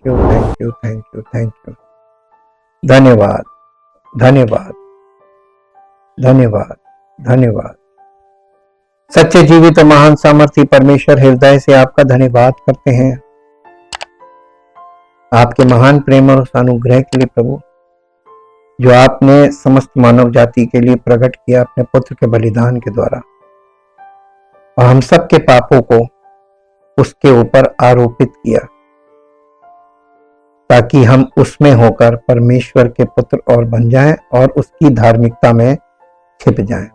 You, thank you, thank you, thank you. धन्यवाद, धन्यवाद, धन्यवाद, धन्यवाद। सच्चे जीवित और महान सामर्थी परमेश्वर, हृदय से आपका धन्यवाद करते हैं आपके महान प्रेम और उस अनुग्रह के लिए प्रभु, जो आपने समस्त मानव जाति के लिए प्रकट किया अपने पुत्र के बलिदान के द्वारा, और हम सब के पापों को उसके ऊपर आरोपित किया, ताकि हम उसमें होकर परमेश्वर के पुत्र और बन जाएं और उसकी धार्मिकता में छिप जाएं।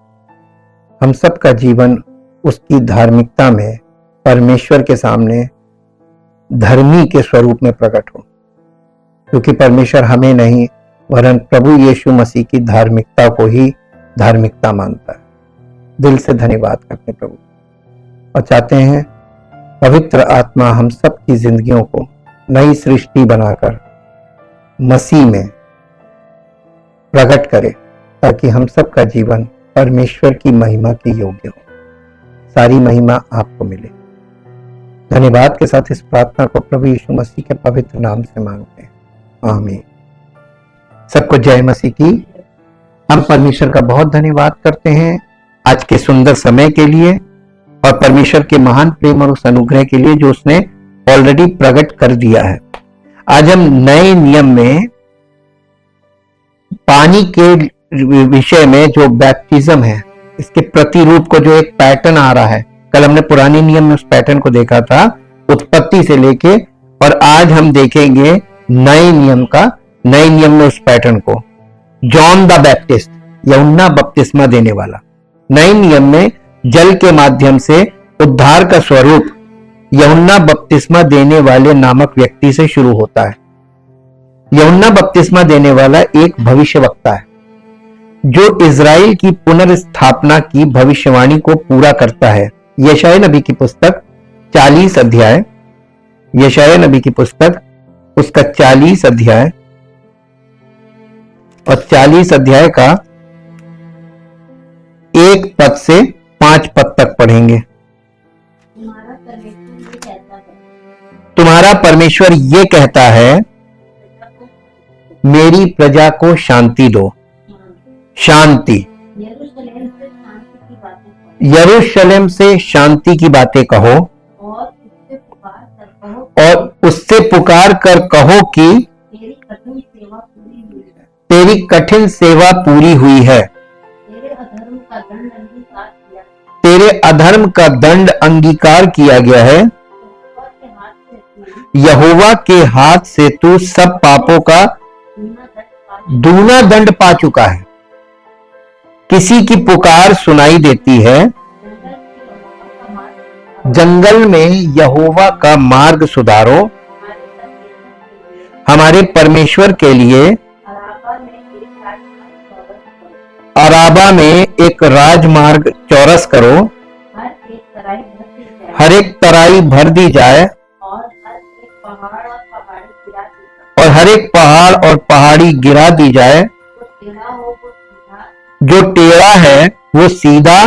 हम सब का जीवन उसकी धार्मिकता में परमेश्वर के सामने धर्मी के स्वरूप में प्रकट हो, क्योंकि परमेश्वर हमें नहीं वरन प्रभु यीशु मसीह की धार्मिकता को ही धार्मिकता मानता है। दिल से धन्यवाद करते हैं प्रभु, और चाहते हैं पवित्र आत्मा हम सब की जिंदगियों को नई सृष्टि बनाकर मसीह में प्रकट करे, ताकि हम सब का जीवन परमेश्वर की महिमा के योग्य हो। सारी महिमा आपको मिले। धन्यवाद के साथ इस प्रार्थना को प्रभु यीशु मसीह के पवित्र नाम से मांगते हैं, आमीन। सबको जय मसीह की। हम परमेश्वर का बहुत धन्यवाद करते हैं आज के सुंदर समय के लिए, और परमेश्वर के महान प्रेम और उस अनुग्रह के लिए जो उसने ऑलरेडी प्रकट कर दिया है। आज हम नए नियम में पानी के विषय में जो बैप्टिज्म है, इसके प्रतिरूप को जो एक पैटर्न आ रहा है, कल हमने पुराने नियम में उस पैटर्न को देखा था उत्पत्ति से लेके, और आज हम देखेंगे नए नियम का, नए नियम में उस पैटर्न को। जॉन द बैप्टिस्ट, यूहन्ना बपतिस्मा देने वाला। नए नियम में जल के माध्यम से उद्धार का स्वरूप यूहन्ना बपतिस्मा देने वाले नामक व्यक्ति से शुरू होता है। यूहन्ना बपतिस्मा देने वाला एक भविष्यवक्ता है जो इजराइल की पुनर्स्थापना की भविष्यवाणी को पूरा करता है। यशायाह नबी की पुस्तक 40 अध्याय, यशायाह नबी की पुस्तक उसका 40 अध्याय और 40 अध्याय का 1 पद से 5 पद तक पढ़ेंगे। तुम्हारा परमेश्वर ये कहता है, मेरी प्रजा को शांति दो। शांति, यरूशलेम से शांति की बातें कहो, और उससे पुकार कर कहो कि तेरी कठिन सेवा पूरी हुई है। तेरे अधर्म का दंड अंगीकार किया गया है। यहोवा के हाथ से तू सब पापों का दूना दंड पा चुका है। किसी की पुकार सुनाई देती है, जंगल में यहोवा का मार्ग सुधारो। हमारे परमेश्वर के लिए अराबा में एक राजमार्ग चौरस करो। हर एक तराई भर दी जाए, और हर एक पहाड़ और पहाड़ी गिरा दी जाए। जो टेढ़ा है वो सीधा,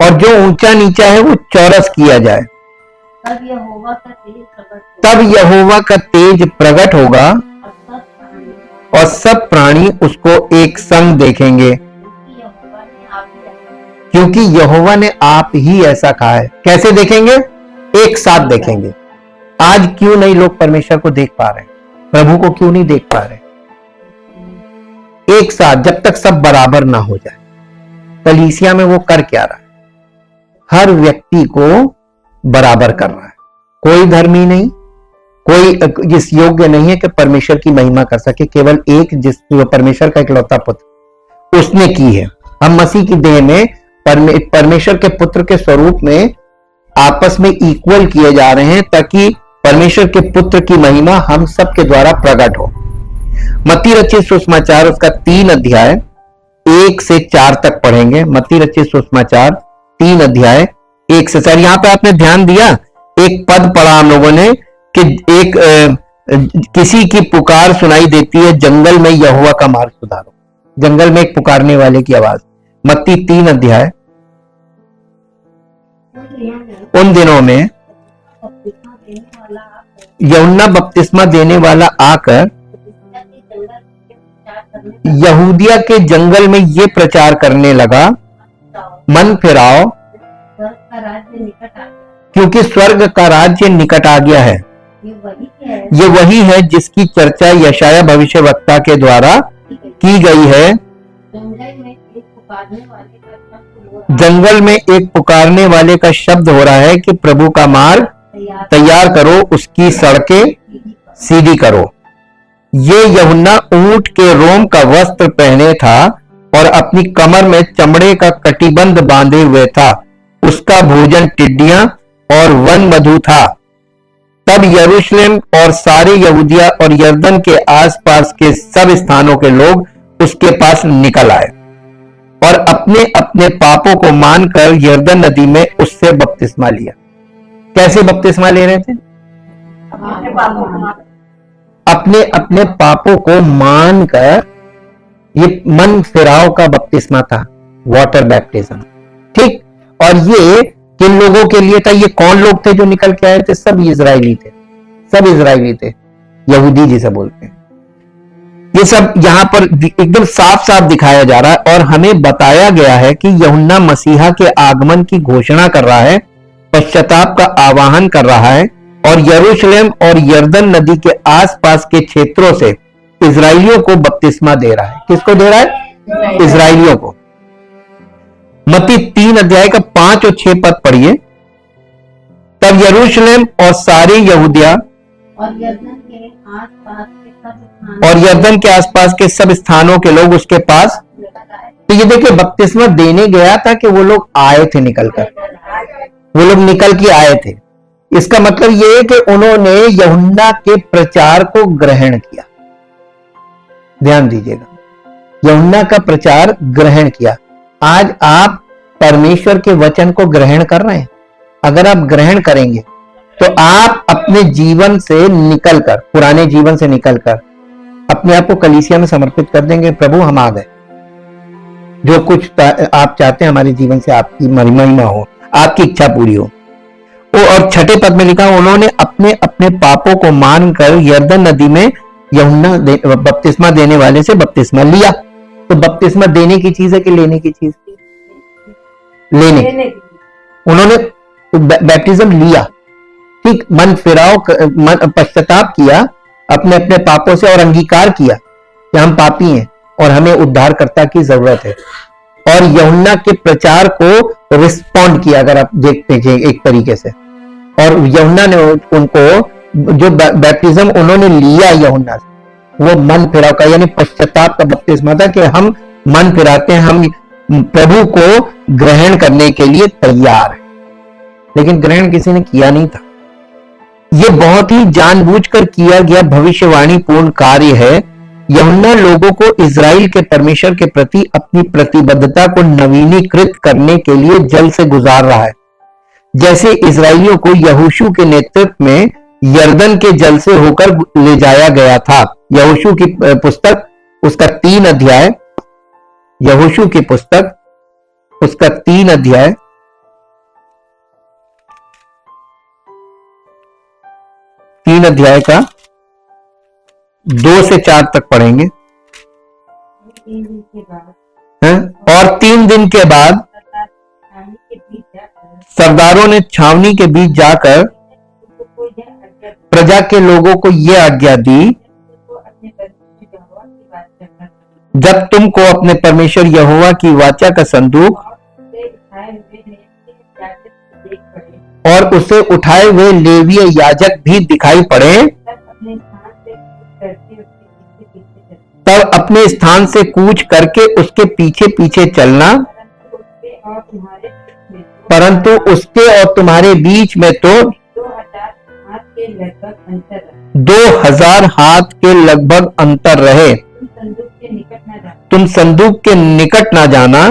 और जो ऊंचा नीचा है वो चौरस किया जाए। तब यहोवा का तेज प्रकट होगा, और सब प्राणी उसको एक संग देखेंगे, क्योंकि यहोवा ने आप ही ऐसा कहा है। कैसे देखेंगे? एक साथ देखेंगे। आज क्यों नहीं लोग परमेश्वर को देख पा रहे? प्रभु को क्यों नहीं देख पा रहे? एक साथ, जब तक सब बराबर ना हो जाए। कलीसिया में वो कर क्या रहा है? हर व्यक्ति को बराबर कर रहा है। कोई धर्मी नहीं, कोई जिस योग्य नहीं है कि परमेश्वर की महिमा कर सके। केवल एक, जिस परमेश्वर का इकलौता पुत्र, उसने की है। हम मसीह की देह में परमेश्वर के पुत्र के स्वरूप में आपस में इक्वल किए जा रहे हैं, ताकि परमेश्वर के पुत्र की महिमा हम सब के द्वारा प्रकट हो। मत्ती रचित सुसमाचार उसका 3 अध्याय 1 से 4 तक पढ़ेंगे। मत्ती रचित सुसमाचार 3 अध्याय 1 से 4। यहां पे आपने ध्यान दिया, एक पद पढ़ा हम लोगों ने कि एक किसी की पुकार सुनाई देती है, जंगल में यहोवा का मार्ग सुधारो। जंगल में एक पुकारने वाले की आवाज। मत्ती 3 अध्याय। उन दिनों में यूहन्ना बपतिस्मा देने वाला आकर यहूदिया के जंगल में ये प्रचार करने लगा, मन फिराओ क्योंकि स्वर्ग का राज्य निकट आ गया है। ये वही है जिसकी चर्चा यशाया भविष्यवक्ता के द्वारा की गई है। जंगल में एक पुकारने वाले का शब्द हो रहा है कि प्रभु का मार्ग तैयार करो, उसकी सड़कें सीधी करो। ये यूहन्ना ऊंट के रोम का वस्त्र पहने था और अपनी कमर में चमड़े का कटिबंध बांधे हुए था। उसका भोजन टिड्डियां और वन मधु था। तब यरूशलेम और सारे यहूदिया और यरदन के आसपास के सब स्थानों के लोग उसके पास निकल आए और अपने अपने पापों को मानकर यरदन नदी में उससे बपतिस्मा लिया। कैसे बपतिस्मा ले रहे थे? अपने अपने पापों को मानकर। ये मन फिराव का बपतिस्मा था, वाटर बैप्टिज्म। ठीक। और ये किन लोगों के लिए था? ये कौन लोग थे जो निकल के आए थे? सब इजरायली थे, सब इजरायली थे, यहूदी जिसे बोलते हैं। ये सब यहां पर एकदम साफ साफ दिखाया जा रहा है और हमें बताया गया है कि यूहन्ना मसीहा के आगमन की घोषणा कर रहा है, पश्चाताप का आह्वान कर रहा है और यरूशलेम और यरदन नदी के आसपास के क्षेत्रों से इजरायलियों को बपतिस्मा दे रहा है। किसको दे रहा है? इजरायलियों को। मत्ती 3 अध्याय का 5 और 6 पद पढ़िए। तब यरूशलेम और सारे यहूदिया और यरदन के आसपास के सब स्थानों के लोग उसके पास। तो ये देखिए, बपतिस्मा देने गया था कि वो लोग आए थे निकलकर, वो लोग निकल के आए थे। इसका मतलब ये है कि उन्होंने यूहन्ना के प्रचार को ग्रहण किया। ध्यान दीजिएगा, यूहन्ना का प्रचार ग्रहण किया। आज आप परमेश्वर के वचन को ग्रहण कर रहे हैं। अगर आप ग्रहण करेंगे तो आप अपने जीवन से निकलकर, पुराने जीवन से निकलकर अपने आप को कलीसिया में समर्पित कर देंगे। प्रभु हम आ गए, जो कुछ आप चाहते हैं हमारे जीवन से आपकी महिमा हो, आपकी इच्छा पूरी हो। और 6 पद में लिखा, उन्होंने अपने अपने पापों को मानकर यरदन नदी में यूहन्ना बपतिस्मा देने वाले से बपतिस्मा लिया। तो बपतिस्मा देने की चीज है कि लेने की चीज? लेने। उन्होंने बैप्टिज्म लिया। ठीक। मन फिराव, पश्चाताप किया अपने अपने पापों से और अंगीकार किया कि हम पापी हैं और हमें उद्धारकर्ता की जरूरत है। और यूहन्ना के प्रचार को रिस्पॉन्ड किया, अगर आप देखते हैं एक तरीके से। और यूहन्ना ने उनको जो बैप्टिज्म उन्होंने लिया यूहन्ना से, वो मन फिराव का यानी पश्चाताप का बपतिस्मा था कि हम मन फिराते हैं, हम प्रभु को ग्रहण करने के लिए तैयार हैं। लेकिन ग्रहण किसी ने किया नहीं था। यह बहुत ही जानबूझकर किया गया भविष्यवाणी पूर्ण कार्य है। यूहन्ना लोगों को इजराइल के परमेश्वर के प्रति अपनी प्रतिबद्धता को नवीनीकृत करने के लिए जल से गुजार रहा है। जैसे इजराइलियों को यहोशू के नेतृत्व में यरदन के जल से होकर ले जाया गया था। यहोशू की पुस्तक उसका 3 अध्याय, यहोशू की पुस्तक उसका 3 अध्याय 3 अध्याय का 2 से 4 तक पढ़ेंगे। और 3 दिन के बाद सरदारों ने छावनी के बीच जाकर प्रजा के लोगों को यह आज्ञा दी, जब तुमको अपने परमेश्वर यहोवा की वाचा का संदूक और उसे उठाए हुए लेवीय याजक भी दिखाई पड़े, तब अपने स्थान से कूच करके उसके पीछे पीछे चलना, परंतु उसके और तुम्हारे बीच में तो 2000 हाथ के लगभग अंतर रहे। तुम संदूक के निकट ना जाना,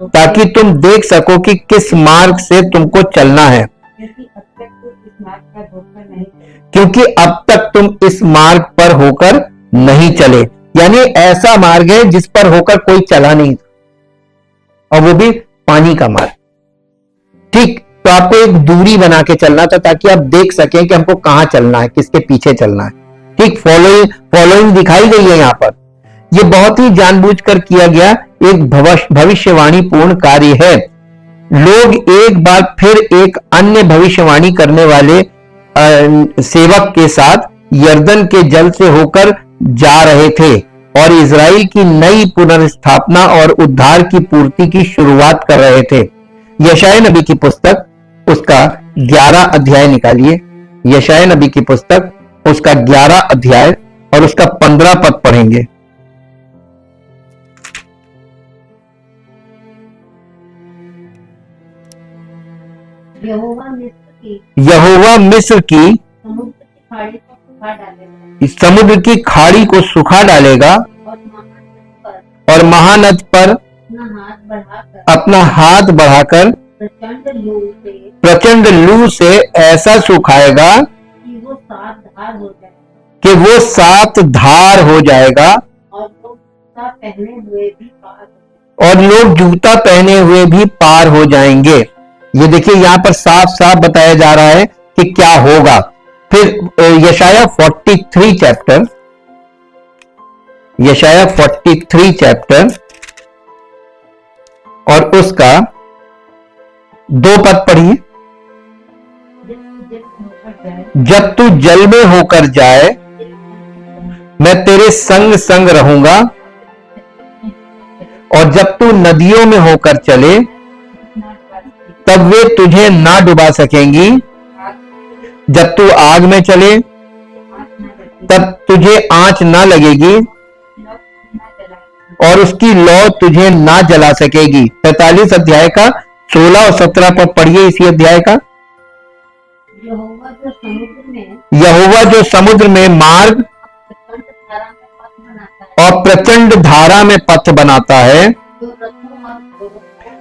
ताकि तुम देख सको कि किस मार्ग से तुमको चलना है, क्योंकि अब तक तुम इस मार्ग पर होकर नहीं चले। यानी ऐसा मार्ग है जिस पर होकर कोई चला नहीं था, और वो भी पानी का मार्ग। ठीक। तो आपको एक दूरी बना के चलना था ताकि आप देख सकें कि हमको कहां चलना है, किसके पीछे चलना है। ठीक, फॉलोइंग दिखाई गई है यहां पर। यह बहुत ही जानबूझकर किया गया एक भविष्यवाणी पूर्ण कार्य है। लोग एक बार फिर एक अन्य भविष्यवाणी करने वाले सेवक के साथ यर्दन के जल से होकर जा रहे थे और इजराइल की नई पुनर्स्थापना और उद्धार की पूर्ति की शुरुआत कर रहे थे। यशायाह नबी की पुस्तक उसका 11 अध्याय निकालिए। यशायाह नबी की पुस्तक उसका 11 अध्याय और उसका 15 पद पढ़ेंगे। यहोवा मिस्र की समुद्र की खाड़ी को सुखा डालेगा और महानद पर अपना हाथ बढ़ाकर प्रचंड लू से ऐसा सुखाएगा कि वो 7 धार हो जाएगा और लोग जूता पहने हुए भी पार हो जाएंगे। ये देखिए यहां पर साफ साफ बताया जा रहा है कि क्या होगा। फिर यशायाह 43 चैप्टर, यशायाह 43 चैप्टर और उसका 2 पद पढ़िए। जब तू जल में होकर जाए मैं तेरे संग संग रहूंगा और जब तू नदियों में होकर चले तब वे तुझे ना डुबा सकेंगी। जब तू आग में चले तब तुझे आंच ना लगेगी और उसकी लौ तुझे ना जला सकेगी। 45 अध्याय का 16 और 17 पद पढ़िए इसी अध्याय का। यहोवा जो समुद्र में मार्ग और प्रचंड धारा में पथ बनाता है,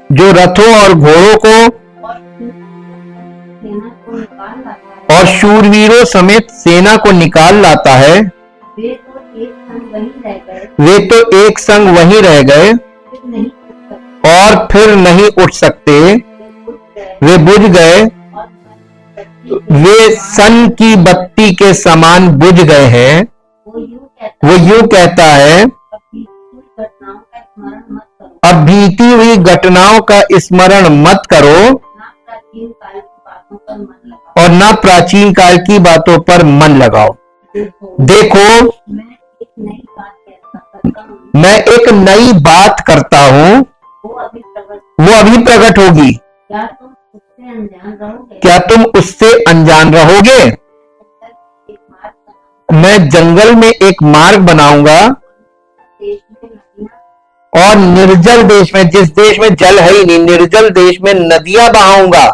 जो रथों और घोड़ों को और शूरवीरों समेत सेना को निकाल लाता है, वे तो एक संग वहीं रह गए और फिर नहीं उठ सकते। वे बुझ गए, वे सन की बत्ती के समान बुझ गए हैं। वो यूं कहता है, अब बीती हुई घटनाओं का स्मरण मत करो और ना प्राचीन काल की बातों पर मन लगाओ। देखो मैं एक नई बात करता हूं, वो अभी प्रकट होगी। क्या तुम उससे अनजान रहोगे? मैं जंगल में एक मार्ग बनाऊंगा और निर्जल देश में, जिस देश में जल है ही नहीं, निर्जल देश में नदियां बहाऊंगा।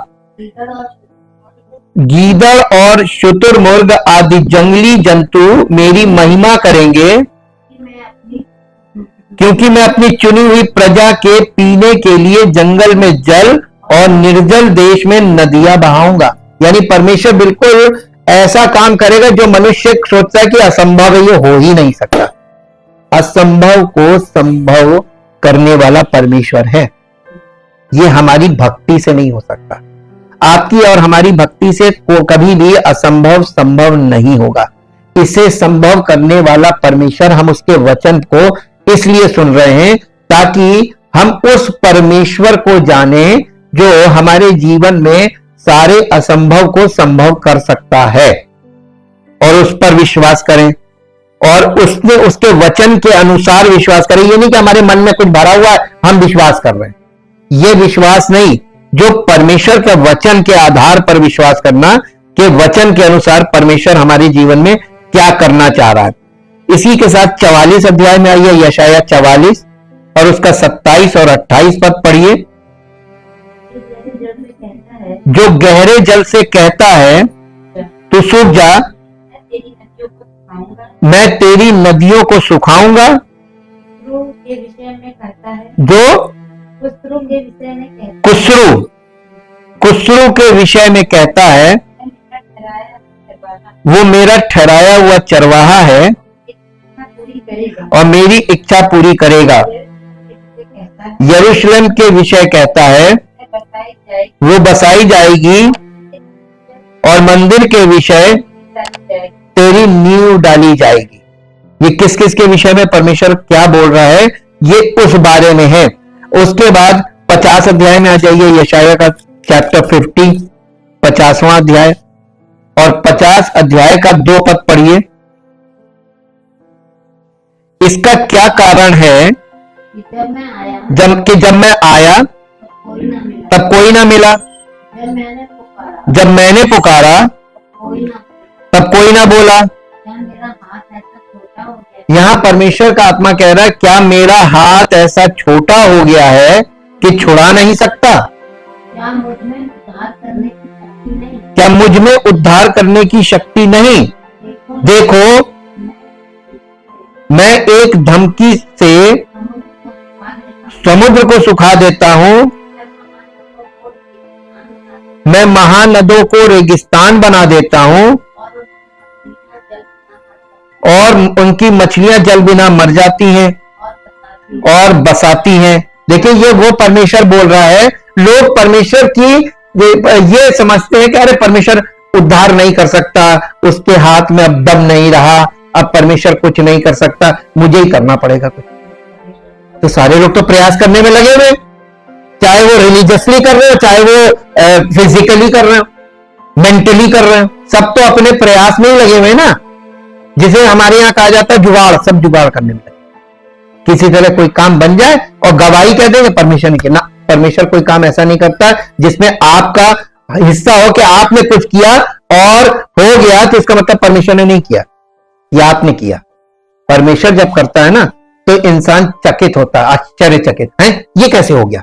गीदड़ और शुतुरमुर्ग आदि जंगली जंतु मेरी महिमा करेंगे, क्योंकि मैं अपनी चुनी हुई प्रजा के पीने के लिए जंगल में जल और निर्जल देश में नदियां बहाऊंगा। यानी परमेश्वर बिल्कुल ऐसा काम करेगा जो मनुष्य सोचता है कि असंभव है, ये हो ही नहीं सकता। असंभव को संभव करने वाला परमेश्वर है। ये हमारी भक्ति से नहीं हो सकता। आपकी और हमारी भक्ति से कभी भी असंभव संभव नहीं होगा। इसे संभव करने वाला परमेश्वर, हम उसके वचन को इसलिए सुन रहे हैं ताकि हम उस परमेश्वर को जाने जो हमारे जीवन में सारे असंभव को संभव कर सकता है, और उस पर विश्वास करें और उसने उसके वचन के अनुसार विश्वास करें। ये नहीं कि हमारे मन में कुछ भरा हुआ है हम विश्वास कर रहे हैं, ये विश्वास नहीं। जो परमेश्वर के वचन के आधार पर विश्वास करना कि वचन के अनुसार परमेश्वर हमारे जीवन में क्या करना चाह रहा है। इसी के साथ 44 अध्याय में आइए, यशायाह 44 और उसका 27 और 28 पद पढ़िए। जो गहरे जल से कहता है तू सूख जा, मैं तेरी नदियों को सुखाऊंगा। जो कुसरू के विषय में कहता है, वो मेरा ठहराया हुआ चरवाहा है और मेरी इच्छा पूरी करेगा। यरूशलेम के विषय कहता है, वो बसाई जाएगी और मंदिर के विषय तेरी नींव डाली जाएगी। ये किस किस के विषय में परमेश्वर क्या बोल रहा है, ये उस बारे में है। उसके बाद 50 अध्याय में आ जाइए, यशाया का चैप्टर 50, 50वां अध्याय, और 50 अध्याय का 2 पद पढ़िए। इसका क्या कारण है? जब मैं आया तब कोई ना मिला, जब मैंने पुकारा तब कोई ना बोला। यहां परमेश्वर का आत्मा कह रहा है, क्या मेरा हाथ ऐसा छोटा हो गया है कि छुड़ा नहीं सकता? क्या मुझ में उद्धार करने की शक्ति नहीं? देखो, मैं एक धमकी से समुद्र को सुखा देता हूं, मैं महानदों को रेगिस्तान बना देता हूं और उनकी मछलियां जल बिना मर जाती हैं और बसाती हैं। देखिए, ये वो परमेश्वर बोल रहा है। लोग परमेश्वर की ये समझते हैं कि अरे परमेश्वर उद्धार नहीं कर सकता, उसके हाथ में अब दम नहीं रहा, अब परमेश्वर कुछ नहीं कर सकता, मुझे ही करना पड़ेगा कुछ। तो सारे लोग तो प्रयास करने में लगे हुए, चाहे वो रिलीजियसली कर रहे हो, चाहे वो फिजिकली कर रहे हो, मेंटली कर रहे हो, सब तो अपने प्रयास में ही लगे हुए ना। जिसे हमारे यहां कहा जाता है जुगाड़, सब जुगाड़ करने में लगे। किसी तरह कोई काम बन जाए और गवाही कह देंगे परमेश्वर ने किया ना। परमेश्वर कोई काम ऐसा नहीं करता जिसमें आपका हिस्सा हो कि आपने कुछ किया और हो गया तो इसका मतलब परमेश्वर ने नहीं किया, या आपने किया। परमेश्वर जब करता है ना तो इंसान चकित होता है, आश्चर्यचकित है, ये कैसे हो गया?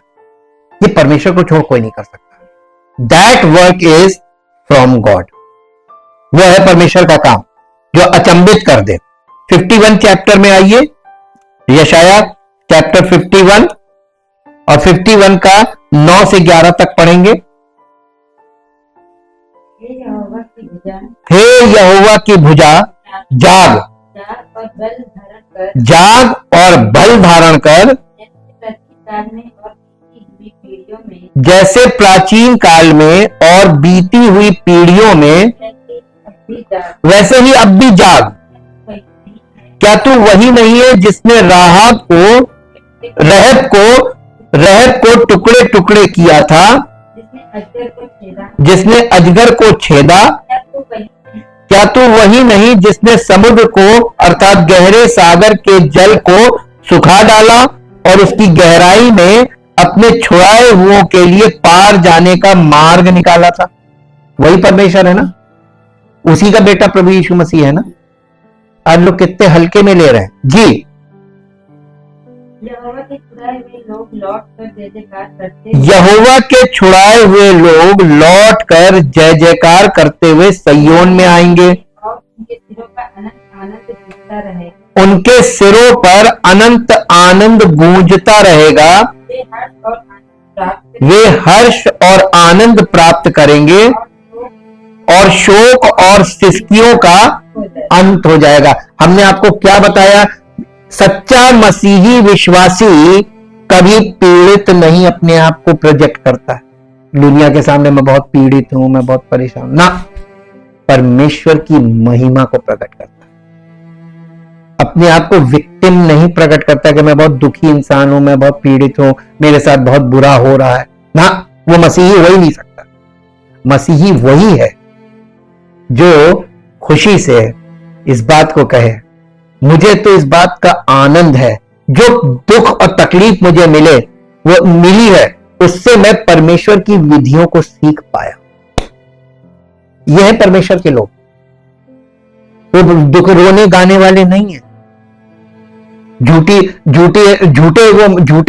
ये परमेश्वर को छोड़ कोई नहीं कर सकता। That work is from God. वो है परमेश्वर का काम जो अचंभित कर दे। 51 चैप्टर में आइए, यशाया चैप्टर 51 और 51 का 9 से 11 तक पढ़ेंगे। हे यहोवा की भुजा, जाग और बल धारण कर, जैसे प्राचीन काल में और बीती हुई पीढ़ियों में वैसे ही अब भी जाग। क्या तू वही नहीं है जिसने रहब को टुकड़े टुकड़े किया था, जिसने अजगर को छेदा? क्या तू वही नहीं जिसने समुद्र को अर्थात गहरे सागर के जल को सुखा डाला और उसकी गहराई में अपने छुड़ाए हुओं के लिए पार जाने का मार्ग निकाला था? वही परमेश्वर है ना, उसी का बेटा प्रभु यीशु मसीह है ना। आज लोग कितने हल्के में ले रहे हैं जी। यहोवा के छुड़ाए हुए लोग लौट कर जय जयकार करते, यहोवा के छुड़ाए हुए लोग लौट कर जय जयकार करते हुए सिय्योन में आएंगे और उनके सिरों का अनंत आनंद गूंजता रहेगा। उनके सिरों पर अनंत आनंद गूंजता रहेगा। वे हर्ष और आनंद प्राप्त करेंगे और शोक और सिसकियों का अंत हो जाएगा। हमने आपको क्या बताया? सच्चा मसीही विश्वासी कभी पीड़ित नहीं अपने आप को प्रोजेक्ट करता है दुनिया के सामने, मैं बहुत पीड़ित हूं, मैं बहुत परेशान ना। परमेश्वर की महिमा को प्रकट करता है, अपने आप को विक्टिम नहीं प्रकट करता कि मैं बहुत दुखी इंसान हूं, मैं बहुत पीड़ित हूं, मेरे साथ बहुत बुरा हो रहा है ना। वो मसीही हो ही नहीं सकता। मसीही वही है जो खुशी से इस बात को कहे, मुझे तो इस बात का आनंद है, जो दुख और तकलीफ मुझे मिली है, उससे मैं परमेश्वर की विधियों को सीख पाया। यह है परमेश्वर के लोग। वो दुख रोने गाने वाले नहीं है, झूठे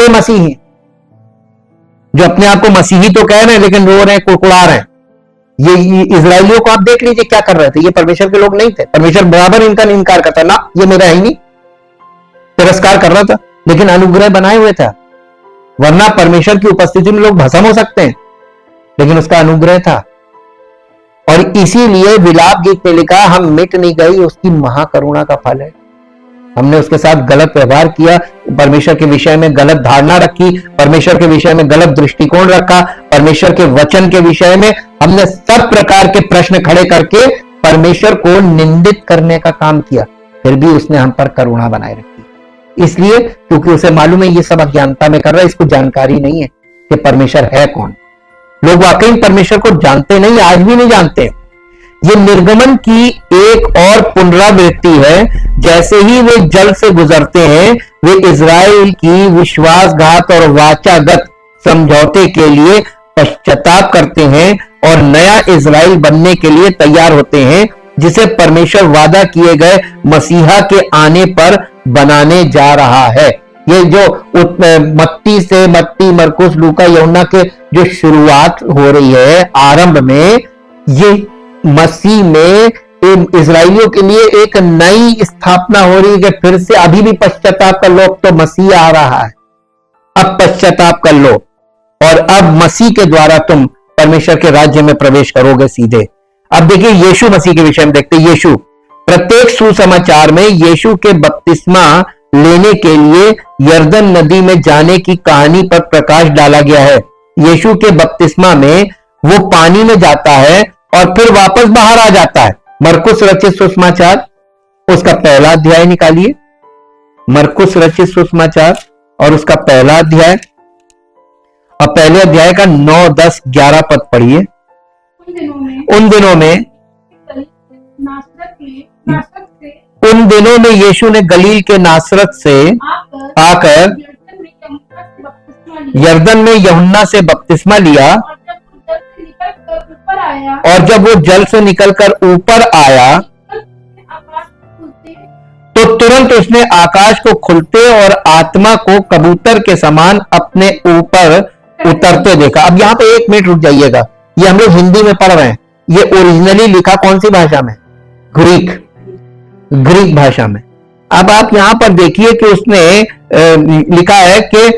मसीही जो अपने आप को मसीही तो कह रहे हैं लेकिन रो रहे हैं, कुड़कुड़ा रहे हैं। ये इजरायलियों को आप देख लीजिए क्या कर रहे थे। ये परमेश्वर के लोग नहीं थे। परमेश्वर बराबर इनका इनकार करता ना, ये मेरा है ही नहीं, तिरस्कार कर रहा था, लेकिन अनुग्रह बनाए हुए था। वरना परमेश्वर की उपस्थिति में लोग भस्म हो सकते हैं, लेकिन उसका अनुग्रह था। और इसीलिए विलाप गीत में लिखा, हम मिट नहीं गई, उसकी महाकरुणा का फल है। हमने उसके साथ गलत व्यवहार किया, परमेश्वर के विषय में गलत धारणा रखी, परमेश्वर के विषय में गलत दृष्टिकोण रखा, परमेश्वर के वचन के विषय में हमने सब प्रकार के प्रश्न खड़े करके परमेश्वर को निंदित करने का काम किया, फिर भी उसने हम पर करुणा बनाए रखी। इसलिए क्योंकि उसे मालूम है ये सब अज्ञानता में कर रहा है, इसको जानकारी नहीं है कि परमेश्वर है कौन। लोग वाकई परमेश्वर को जानते नहीं, आज भी नहीं जानते। ये निर्गमन की एक और पुनरावृत्ति है। जैसे ही वे जल से गुजरते हैं, वे इजराइल की विश्वासघात और वाचागत समझौते के लिए पश्चाताप करते हैं और नया इजराइल बनने के लिए तैयार होते हैं, जिसे परमेश्वर वादा किए गए मसीहा के आने पर बनाने जा रहा है। ये जो मत्ती मरकुस लूका यूहन्ना के जो शुरुआत हो रही है आरंभ में, ये मसीह में इजराइलियों के लिए एक नई स्थापना हो रही है कि फिर से अभी भी पश्चाताप कर लो, तो मसीह आ रहा है, अब पश्चाताप कर लो और अब मसीह के द्वारा तुम परमेश्वर के राज्य में प्रवेश करोगे सीधे। अब देखिए यीशु मसीह के विषय में देखते हैं। यीशु, प्रत्येक सुसमाचार में यीशु के बपतिस्मा लेने के लिए यरदन नदी में जाने की कहानी पर प्रकाश डाला गया है। यीशु के बपतिस्मा में वो पानी में जाता है और फिर वापस बाहर आ जाता है। मरकुस रचित सुसमाचार उसका पहला अध्याय निकालिए, मरकुस रचित सुसमाचार और उसका पहला अध्याय और पहले अध्याय का 9, 10, 11 पद पढ़िए। उन दिनों में यीशु ने गलील के नासरत से आकर यरदन में यूहन्ना से बपतिस्मा लिया, और जब वो जल से निकलकर ऊपर आया तो तुरंत उसने आकाश को खुलते और आत्मा को कबूतर के समान अपने ऊपर उतरते देखा। अब यहां पे 1 मिनट रुक जाइएगा, ये हम लोग हिंदी में पढ़ रहे हैं, ये ओरिजिनली लिखा कौन सी भाषा में? ग्रीक भाषा में। अब आप यहां पर देखिए कि उसने लिखा है कि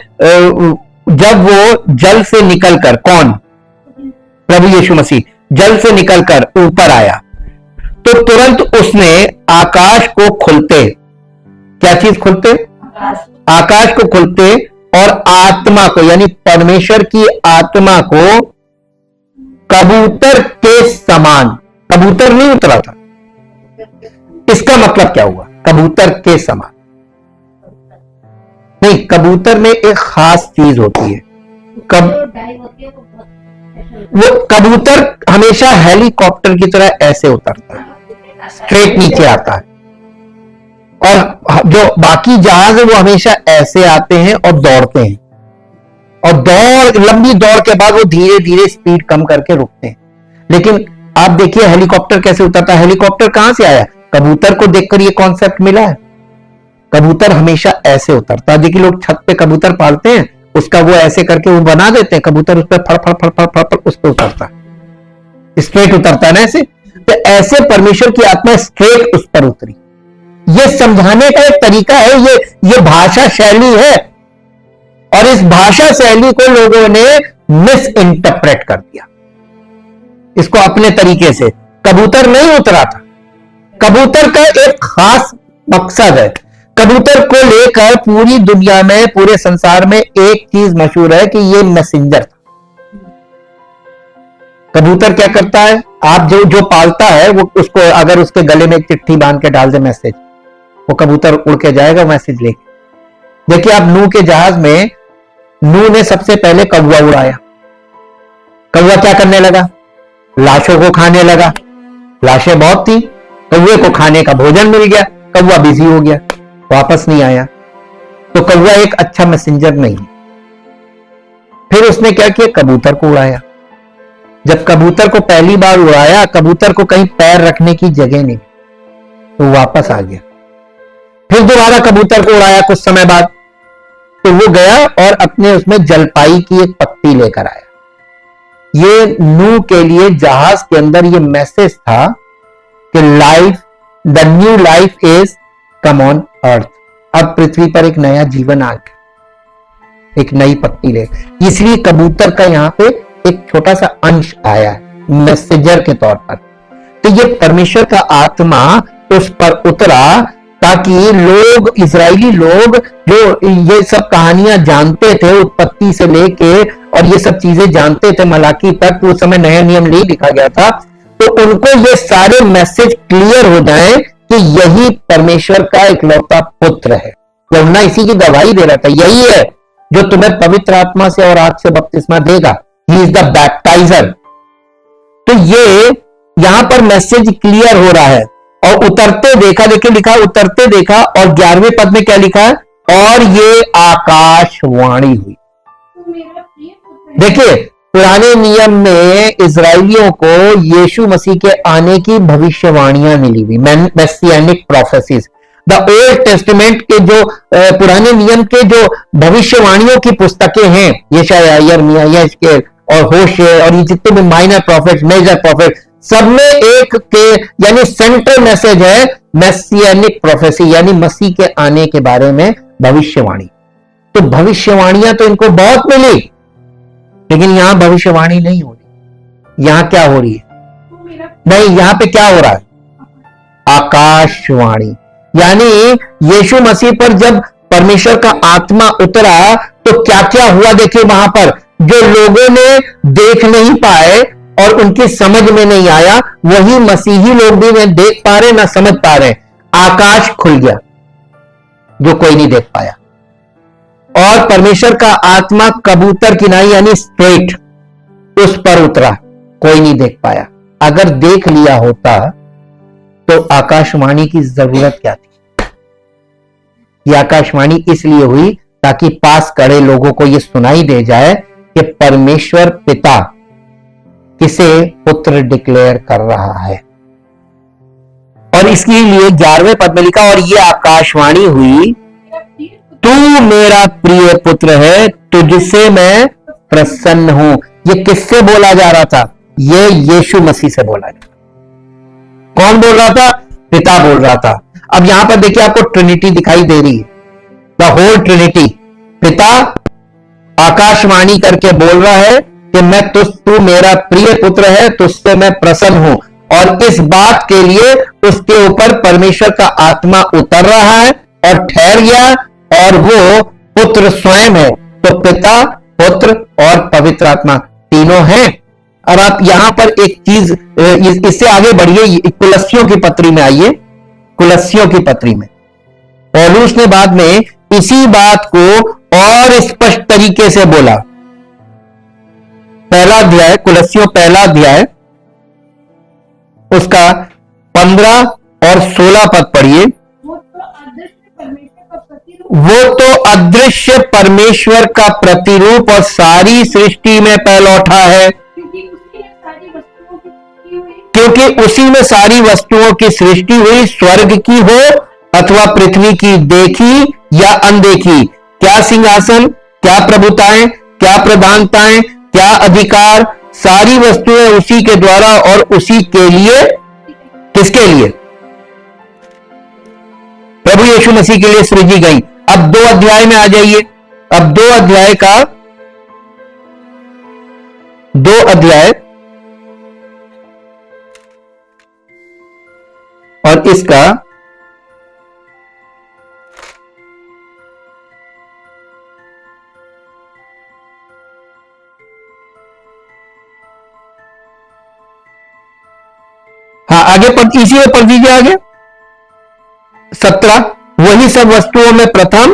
जब वो जल से निकलकर, कौन? प्रभु यीशु मसीह जल से निकलकर ऊपर आया तो तुरंत उसने आकाश को खुलते, क्या चीज खुलते? आकाश को खुलते और आत्मा को, यानी परमेश्वर की आत्मा को कबूतर के समान, कबूतर नहीं उतरा था, इसका मतलब क्या हुआ? कबूतर के समान नहीं, कबूतर में एक खास चीज होती है। वो कबूतर हमेशा हेलीकॉप्टर की तरह ऐसे उतरता है, स्ट्रेट नीचे आता है, और जो बाकी जहाज है वो हमेशा ऐसे आते हैं और दौड़ते हैं, और लंबी दौड़ के बाद वो धीरे धीरे स्पीड कम करके रुकते हैं। लेकिन आप देखिए हेलीकॉप्टर कैसे उतरता है। हेलीकॉप्टर कहां से आया? कबूतर को देखकर ये कॉन्सेप्ट मिला है। कबूतर हमेशा ऐसे उतरता है। देखिए लोग छत पे कबूतर पालते हैं, उसका वो ऐसे करके वो बना देते हैं, कबूतर उस पर फड़ फड़ फड़ फड़ फड़ उस पर उतरता है, स्ट्रेट उतरता है ना ऐसे। तो ऐसे परमेश्वर की आत्मा स्ट्रेट उस पर उतरी। ये समझाने का एक तरीका है, ये भाषा शैली है, और इस भाषा शैली को लोगों ने मिस इंटरप्रेट कर दिया, इसको अपने तरीके से। कबूतर नहीं उतरा था, कबूतर का एक खास मकसद है। कबूतर को लेकर पूरी दुनिया में, पूरे संसार में एक चीज मशहूर है कि ये मैसेंजर था। कबूतर क्या करता है? आप जो पालता है वो उसको अगर उसके गले में एक चिट्ठी बांध के डाल दे मैसेज, वो कबूतर उड़ के जाएगा मैसेज लेके। देखिए आप नूह के जहाज में, नूह ने सबसे पहले कौवा उड़ाया। कौवा क्या करने लगा? लाशों को खाने लगा। लाशें बहुत थी, कौवे को खाने का भोजन मिल गया, कौवा बिजी हो गया, वापस नहीं आया। तो कौवा एक अच्छा मैसेंजर नहीं। फिर उसने क्या किया? कबूतर को उड़ाया। जब कबूतर को पहली बार उड़ाया, कबूतर को कहीं पैर रखने की जगह नहीं, तो वापस आ गया। फिर दोबारा कबूतर को उड़ाया कुछ समय बाद, तो वो गया और अपने उसमें जलपाई की एक पत्ती लेकर आया। ये नूह के लिए जहाज के अंदर ये मैसेज था कि life, the new life is come on earth. अब पृथ्वी पर एक नया जीवन आ गया, एक नई पत्ती ले। इसलिए कबूतर का यहां पे एक छोटा सा अंश आया है मैसेंजर के तौर पर। तो ये परमेश्वर का आत्मा उस पर उतरा, ताकि लोग, इजरायली लोग जो ये सब कहानियां जानते थे उत्पत्ति से लेके और ये सब चीजें जानते थे मलाकी तक, उस समय नया नियम नहीं लिखा गया था, तो उनको ये सारे मैसेज क्लियर हो जाए कि यही परमेश्वर का इकलौता पुत्र है। यूहन्ना इसी की गवाही दे रहा था, यही है जो तुम्हें पवित्र आत्मा से और आग से बपतिस्मा देगा, ही इज द बैप्टाइजर। तो ये यहां पर मैसेज क्लियर हो रहा है। और उतरते देखा, देखिए लिखा उतरते देखा, और 11वें पद में क्या लिखा है, और ये आकाशवाणी हुई। देखिए पुराने नियम में इजराइलियों को यीशु मसीह के आने की भविष्यवाणियां मिली हुई, messianic prophecies. The old testament के जो पुराने नियम के जो भविष्यवाणियों की पुस्तकें हैं, यशायाह, यिर्मयाह, यहेजकेल और होशे और ये जितने भी माइनर प्रॉफिट, मेजर प्रॉफिट, सब में एक के यानी सेंट्रल मैसेज है मेसियानिक प्रोफेसी, यानी मसीह के आने के बारे में भविष्यवाणी। तो भविष्यवाणियां तो इनको बहुत मिली, लेकिन यहां भविष्यवाणी नहीं हो रही। यहां क्या हो रही है? नहीं, यहां पे क्या हो रहा है? आकाशवाणी। यानी यीशु मसीह पर जब परमेश्वर का आत्मा उतरा तो क्या क्या हुआ, देखिए वहां पर जो लोगों ने देख नहीं पाए और उनकी समझ में नहीं आया, वही मसीही लोग भी नहीं देख पा रहे ना समझ पा रहे। आकाश खुल गया जो कोई नहीं देख पाया, और परमेश्वर का आत्मा कबूतर की नाई यानी स्ट्रेट उस पर उतरा, कोई नहीं देख पाया। अगर देख लिया होता तो आकाशवाणी की जरूरत क्या थी? यह आकाशवाणी इसलिए हुई ताकि पास खड़े लोगों को यह सुनाई दे जाए कि परमेश्वर पिता किसे पुत्र डिक्लेयर कर रहा है। और इसके लिए 11वें पद में लिखा, और ये आकाशवाणी हुई, तू मेरा प्रिय पुत्र है, तुझसे मैं प्रसन्न हूं। ये किससे बोला जा रहा था? ये यीशु मसीह से बोला जा रहा था। कौन बोल रहा था? पिता बोल रहा था। अब यहां पर देखिए आपको ट्रिनिटी दिखाई दे रही है, द होल ट्रिनिटी। पिता आकाशवाणी करके बोल रहा है कि तू मेरा प्रिय पुत्र है, तुझसे मैं प्रसन्न हूं। और इस बात के लिए उसके ऊपर परमेश्वर का आत्मा उतर रहा है और ठहर गया, और वो पुत्र स्वयं है। तो पिता, पुत्र और पवित्र आत्मा तीनों हैं। और आप यहां पर एक चीज, इससे आगे बढ़िए, कुलस्सियों की पत्री में आइए। कुलस्सियों की पत्री में पौलुस ने बाद में इसी बात को और स्पष्ट तरीके से बोला। पहला अध्याय, कुलस्सियों पहला अध्याय, उसका 15 और 16 पद पढ़िए। वो तो अदृश्य परमेश्वर का प्रतिरूप और सारी सृष्टि में पहलौठा है, क्योंकि उसी में सारी वस्तुओं की सृष्टि हुई, स्वर्ग की हो अथवा पृथ्वी की, देखी या अनदेखी। क्या सिंहासन, क्या प्रभुताएं, क्या प्रधानताएं, क्या अधिकार, सारी वस्तुएं उसी के द्वारा और उसी के लिए। किसके लिए? प्रभु यीशु मसीह के लिए सृजी गई। अब 2 अध्याय में आ जाइए। अब 2 अध्याय का 2 अध्याय और इसका आगे इसी में पढ़ दीजिए आगे 17। वही सब वस्तुओं में प्रथम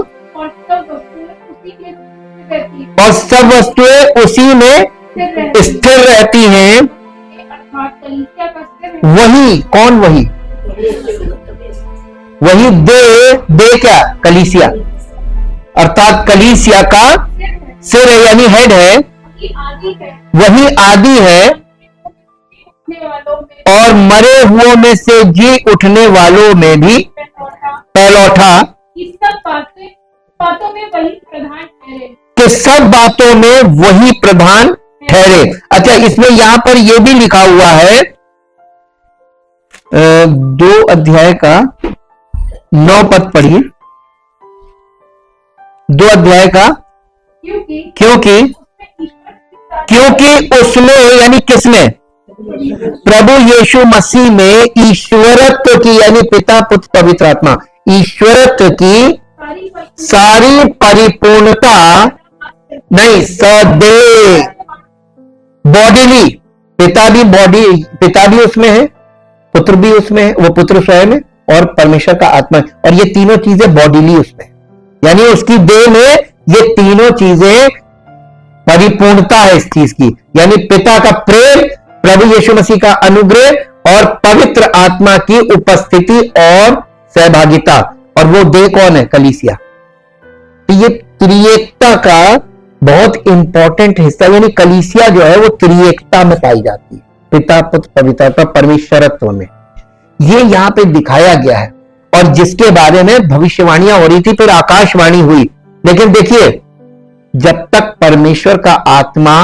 और सब वस्तुएं उसी में स्थिर रहती हैं। वही कौन? वही दे क्या? कलीसिया, अर्थात कलीसिया का सिर है यानी हेड है। वही आदि है और मरे हुओं में से जी उठने वालों में भी पहलौठा। कि सब बातों में वही प्रधान ठहरे। अच्छा, इसमें यहां पर यह भी लिखा हुआ है 2 अध्याय का 9 पद पढ़िए। 2 अध्याय का क्योंकि उसमें यानी किसमें? प्रभु यीशु मसीह में ईश्वरत्व की यानी पिता, पुत्र, पवित्र आत्मा, ईश्वरत्व की सारी परिपूर्णता नहीं, सदैव बॉडीली, पिता भी उसमें है, पुत्र भी उसमें है, वो पुत्र स्वयं है और परमेश्वर का आत्मा है, और ये तीनों चीजें बॉडीली उसमें है, यानी उसकी देह में ये तीनों चीजें परिपूर्णता है इस चीज की, यानी पिता का प्रेम, प्रभु यीशु मसीह का अनुग्रह और पवित्र आत्मा की उपस्थिति और सहभागिता, और वो देह कौन है? कलीसिया। तो ये त्रिएकता का बहुत इंपॉर्टेंट हिस्सा, यानी कलीसिया जो है वो त्रिएकता में पाई जाती है, पिता पुत्र पवित्र आत्मा परमेश्वरत्व में, ये यहां पे दिखाया गया है, और जिसके बारे में भविष्यवाणियां हो रही थी, फिर आकाशवाणी हुई। लेकिन देखिए, जब तक परमेश्वर का आत्मा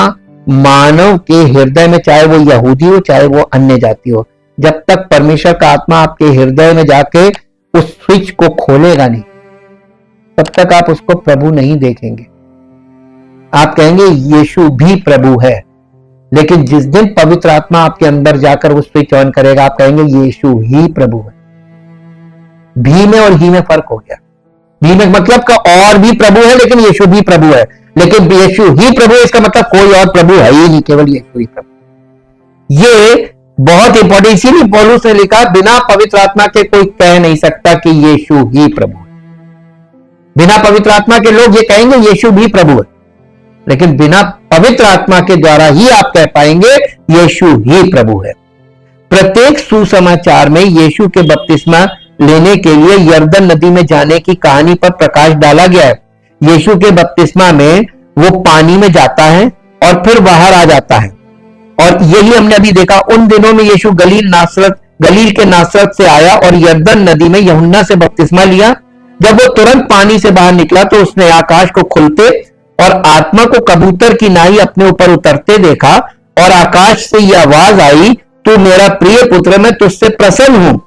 मानव के हृदय में, चाहे वो यहूदी हो चाहे वो अन्य जाति हो, जब तक परमेश्वर का आत्मा आपके हृदय में जाके उस स्विच को खोलेगा नहीं, तब तक आप उसको प्रभु नहीं देखेंगे। आप कहेंगे यीशु भी प्रभु है, लेकिन जिस दिन पवित्र आत्मा आपके अंदर जाकर वो स्विच ऑन करेगा, आप कहेंगे यीशु ही प्रभु है। भी में और ही में फर्क हो गया। भी में मतलब का और भी प्रभु है, लेकिन यीशु भी प्रभु है, लेकिन यीशु ही प्रभु है इसका मतलब कोई और प्रभु है ही नहीं, केवल यीशु ही प्रभु। ये बहुत इंपॉर्टेंट, इसीलिए पौलुस ने लिखा बिना पवित्र आत्मा के कोई कह नहीं सकता कि यीशु ही प्रभु है। बिना पवित्र आत्मा के लोग ये कहेंगे यीशु भी प्रभु है, लेकिन बिना पवित्र आत्मा के द्वारा ही आप कह पाएंगे यीशु ही प्रभु है। प्रत्येक सुसमाचार में यीशु के बपतिस्मा लेने के लिए यरदन नदी में जाने की कहानी पर प्रकाश डाला गया है। यीशु के बपतिस्मा में वो पानी में जाता है और फिर बाहर आ जाता है, और यही हमने अभी देखा। उन दिनों में यीशु गलील के नासरत से आया और यरदन नदी में यूहन्ना से बपतिस्मा लिया। जब वो तुरंत पानी से बाहर निकला तो उसने आकाश को खुलते और आत्मा को कबूतर की नाई अपने ऊपर उतरते देखा, और आकाश से यह आवाज आई, तू मेरा प्रिय पुत्र, मैं तुझसे प्रसन्न हूं।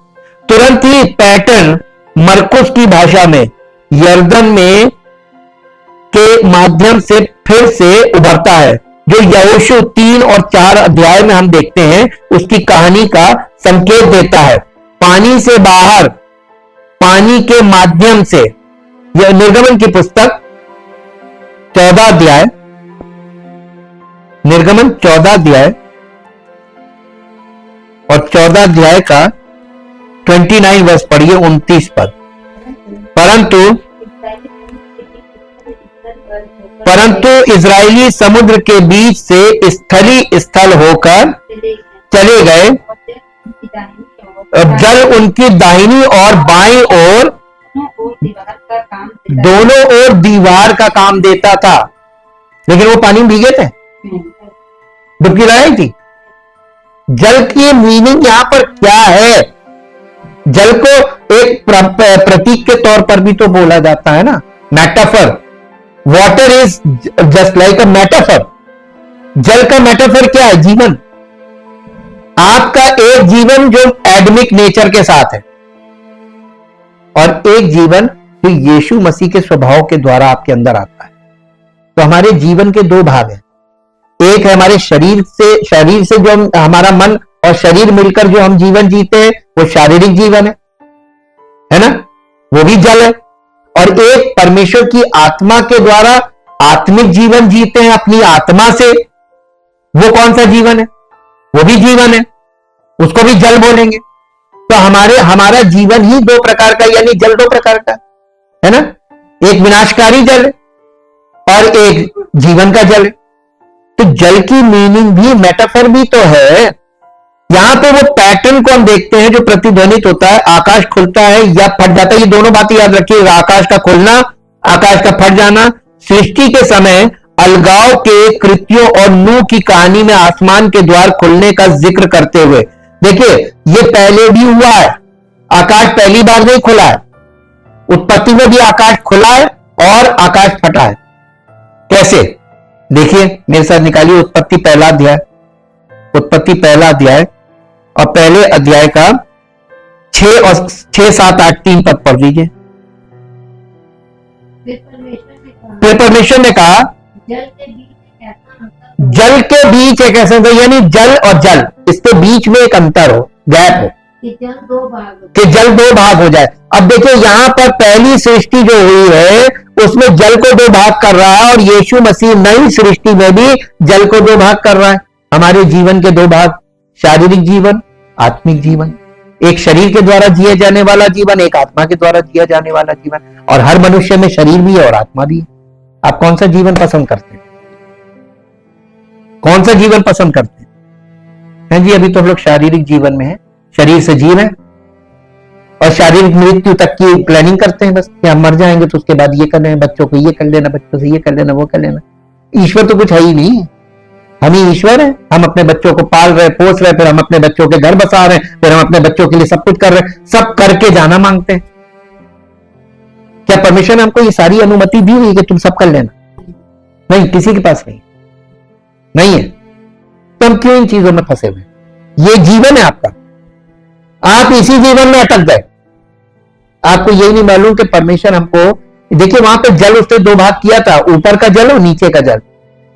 तुरंत ही पैटर्न मरकुस की भाषा में यरदन में के माध्यम से फिर से उभरता है, जो यहोशू 3 और 4 अध्याय में हम देखते हैं, उसकी कहानी का संकेत देता है। पानी से बाहर, पानी के माध्यम से, यह निर्गमन की पुस्तक 14 अध्याय, निर्गमन 14 अध्याय और 14 अध्याय का 29 वर्ष पढ़िए, 29 पद। परंतु इजरायली समुद्र के बीच से स्थली स्थल होकर चले गए, जल उनकी दाहिनी और बाईं ओर, दोनों ओर दीवार का काम देता था। लेकिन वो पानी में भीगे थे, डुबकी लगाई थी। जल की मीनिंग यहां पर क्या है? जल को एक प्रतीक के तौर पर भी तो बोला जाता है ना, metaphor. Water is just like a metaphor. जल का मेटाफर क्या है? जीवन। आपका एक जीवन जो एडमिक नेचर के साथ है, और एक जीवन जो यीशु मसीह के स्वभाव के द्वारा आपके अंदर आता है। तो हमारे जीवन के दो भाग हैं। एक है हमारे शरीर से जो हमारा मन और शरीर मिलकर जो हम जीवन जीते हैं, वो शारीरिक जीवन है ना, वो भी जल है। और एक परमेश्वर की आत्मा के द्वारा आत्मिक जीवन जीते हैं अपनी आत्मा से, वो कौन सा जीवन है? वो भी जीवन है, उसको भी जल बोलेंगे। तो हमारा जीवन ही दो प्रकार का, यानी जल दो प्रकार का है ना, एक विनाशकारी जल है और एक जीवन का जल है। तो जल की मीनिंग भी, मेटाफर भी तो है। यहां पे वो पैटर्न को हम देखते हैं जो प्रतिध्वनित होता है, आकाश खुलता है या फट जाता है। ये दोनों बातें याद रखिएगा, आकाश का खुलना, आकाश का फट जाना। सृष्टि के समय अलगाव के कृत्यों और नूह की कहानी में आसमान के द्वार खुलने का जिक्र करते हुए, देखिए ये पहले भी हुआ है। आकाश पहली बार नहीं खुला है, उत्पत्ति में भी आकाश खुला है और आकाश फटा है। कैसे? देखिए मेरे साथ निकालिए उत्पत्ति पहला अध्याय, उत्पत्ति पहला अध्याय और पहले अध्याय का 6 और 6, 7, 8, 3 पद पढ़ लीजिए। फिर परमेश्वर ने कहा, जल के बीच एक ऐसा अंतर, यानी जल और जल, इसके बीच में एक अंतर हो, गैप हो, कि जल दो भाग हो जाए। अब देखिए यहां पर पहली सृष्टि जो हुई है उसमें जल को दो भाग कर रहा है, और यीशु मसीह नई सृष्टि में भी जल को दो भाग कर रहा है। हमारे जीवन के दो भाग, शारीरिक जीवन, आत्मिक जीवन। एक शरीर के द्वारा जिए जाने वाला जीवन, एक आत्मा के द्वारा जिया जाने वाला जीवन। और हर मनुष्य में शरीर भी है और आत्मा भी है। आप कौन सा जीवन पसंद करते हैं? कौन सा जीवन पसंद करते हैं जी? अभी तो हम लोग शारीरिक जीवन में है, शरीर से जीव है, और शारीरिक मृत्यु तक की प्लानिंग करते हैं बस कि हम मर जाएंगे तो उसके बाद ये कर लेना, बच्चों को ये कर लेना, बच्चों से ये कर लेना, वो कर लेना। ईश्वर तो कुछ है ही नहीं, हम ही ईश्वर हैं। हम अपने बच्चों को पाल रहे, पोस रहे, फिर हम अपने बच्चों के घर बसा रहे हैं, फिर हम अपने बच्चों के लिए सब कुछ कर रहे हैं, सब करके जाना मांगते हैं। क्या परमेश्वर ने हमको ये सारी अनुमति दी हुई कि तुम सब कर लेना? नहीं, किसी के पास नहीं है। तो हम क्यों इन चीजों में फंसे हुए? ये जीवन है आपका, आप इसी जीवन में अटक गए। आपको यही नहीं मालूम कि परमेश्वर हमको, देखिए वहां पे जल उसने दो भाग किया था, ऊपर का जल और नीचे का जल।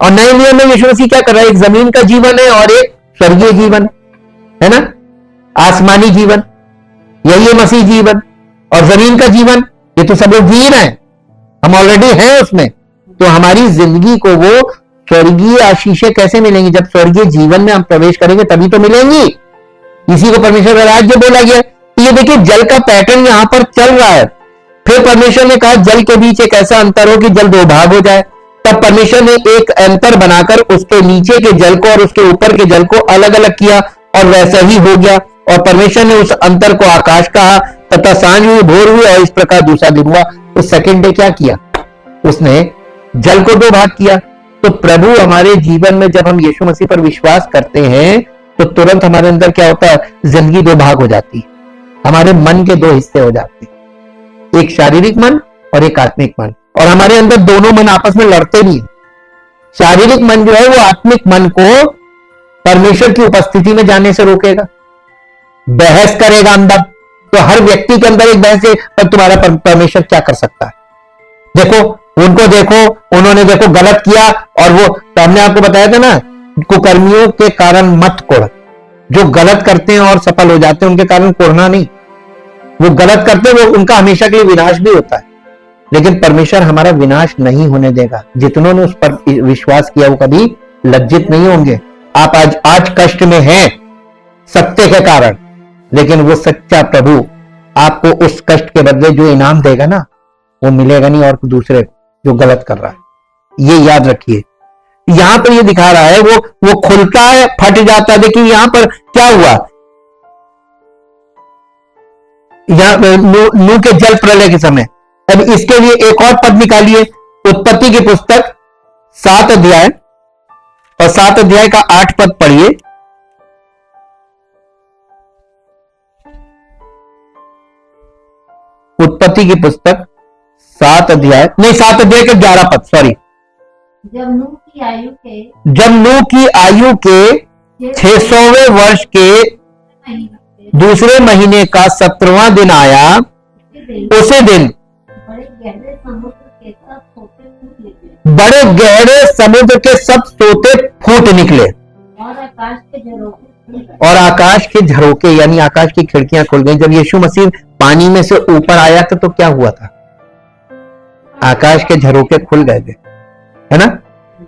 और नए नियम में यीशु मसीह क्या कर रहा है? एक जमीन का जीवन है और एक स्वर्गीय जीवन है ना, आसमानी जीवन। यही है मसीह जीवन। और जमीन का जीवन, ये तो सब लोग जी रहे हैं, हम ऑलरेडी हैं उसमें। तो हमारी जिंदगी को वो स्वर्गीय आशीषें कैसे मिलेंगी? जब स्वर्गीय जीवन में हम प्रवेश करेंगे तभी तो मिलेंगी। इसी को परमेश्वर का राज्य बोला गया। तो ये देखिए जल का पैटर्न यहां पर चल रहा है। फिर परमेश्वर ने कहा जल के बीच एक ऐसा अंतर हो कि जल दो भाग हो जाए। तब परमेश्वर ने एक अंतर बनाकर उसके नीचे के जल को और उसके ऊपर के जल को अलग अलग किया, और वैसा ही हो गया। और परमेश्वर ने उस अंतर को आकाश कहा, तथा सांझ हुई, भोर हुई, और इस प्रकार दूसरा दिन हुआ। तो सेकंड डे क्या किया? उसने जल को दो भाग किया। तो प्रभु हमारे जीवन में जब हम यीशु मसीह पर विश्वास करते हैं तो तुरंत हमारे अंदर क्या होता है? जिंदगी दो भाग हो जाती है, हमारे मन के दो हिस्से हो जाते हैं, एक शारीरिक मन और एक आत्मिक मन। और हमारे अंदर दोनों मन आपस में लड़ते भी हैं। शारीरिक मन जो है वो आत्मिक मन को परमेश्वर की उपस्थिति में जाने से रोकेगा, बहस करेगा अंदर। तो हर व्यक्ति के अंदर एक बहस है, पर तुम्हारा परमेश्वर क्या कर सकता है? देखो उनको, देखो उन्होंने देखो गलत किया, और वो तो हमने आपको बताया था ना, कुकर्मियों के कारण मत कोड़। जो गलत करते हैं और सफल हो जाते हैं उनके कारण कोड़ना नहीं। वो गलत करते हैं, वो उनका हमेशा के लिए विनाश भी होता है। लेकिन परमेश्वर हमारा विनाश नहीं होने देगा। जितनों ने उस पर विश्वास किया वो कभी लज्जित नहीं होंगे। आप आज कष्ट में हैं सत्य के कारण, लेकिन वो सच्चा प्रभु आपको उस कष्ट के बदले जो इनाम देगा ना, वो मिलेगा नहीं और दूसरे जो गलत कर रहा है। ये याद रखिए। यहां पर ये दिखा रहा है वो खुलता है, फट जाता है। देखिए यहां पर क्या हुआ, यहां नूह के जल प्रलय के समय। अब इसके लिए एक और पद निकालिए, उत्पत्ति की पुस्तक 7 अध्याय और 7 अध्याय का 8 पद पढ़िए। उत्पत्ति की पुस्तक 7 अध्याय के 11 पद, सॉरी। जब नूह की आयु के 600वें वर्ष के दूसरे महीने का 17वां दिन आया, उसी दिन बड़े गहरे समुद्र के सब सोते फूट निकले, और आकाश के झरोके यानी आकाश की खिड़कियां खुल गई। जब यीशु मसीह पानी में से ऊपर आया था तो क्या हुआ था? आकाश के झरोके खुल गए थे, है ना।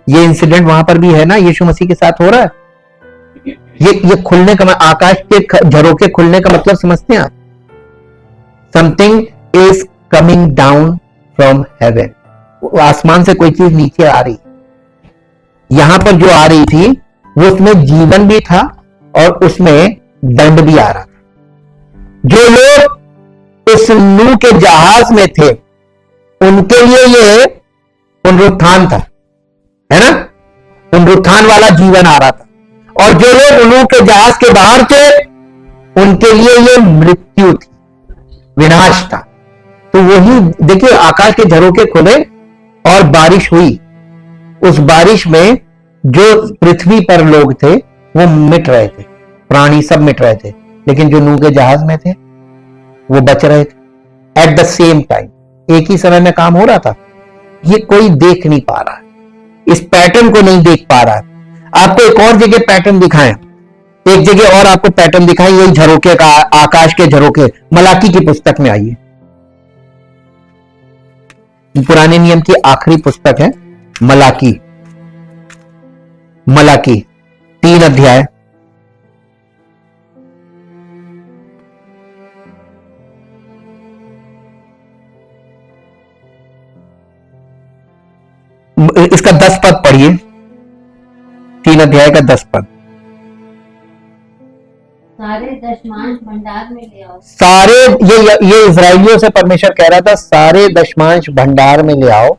ये इंसिडेंट वहां पर भी है ना, यीशु मसीह के साथ हो रहा है। ये खुलने का, आकाश के झरोके खुलने का मतलब समझते हैं आप? Something is coming down from heaven. आसमान से कोई चीज नीचे आ रही। यहां पर जो आ रही थी वो उसमें जीवन भी था और उसमें दंड भी आ रहा था। जो लोग उस नूह के जहाज में थे उनके लिए ये पुनरुत्थान था, है ना। पुनरुत्थान वाला जीवन आ रहा था। और जो लोग नूह के जहाज के बाहर थे उनके लिए ये मृत्यु थी, विनाश था। तो वही देखिए, आकाश के झरोके खुले और बारिश हुई। उस बारिश में जो पृथ्वी पर लोग थे वो मिट रहे थे, प्राणी सब मिट रहे थे, लेकिन जो नूह के जहाज में थे वो बच रहे थे। एट द सेम टाइम, एक ही समय में काम हो रहा था। ये कोई देख नहीं पा रहा है, इस पैटर्न को नहीं देख पा रहा है। आपको एक और जगह पैटर्न दिखाएं, एक जगह और आपको पैटर्न दिखाएं, यही झरोके का, आकाश के झरोके। मलाकी की पुस्तक में आइए, पुराने नियम की आखिरी पुस्तक है मलाकी। मलाकी 3 अध्याय, इसका 10 पद पढ़िए। 3 अध्याय का 10 पद। सारे दशमांश भंडार में ले आओ। सारे ये इजराइलियों से परमेश्वर कह रहा था, सारे दशमांश भंडार में ले आओ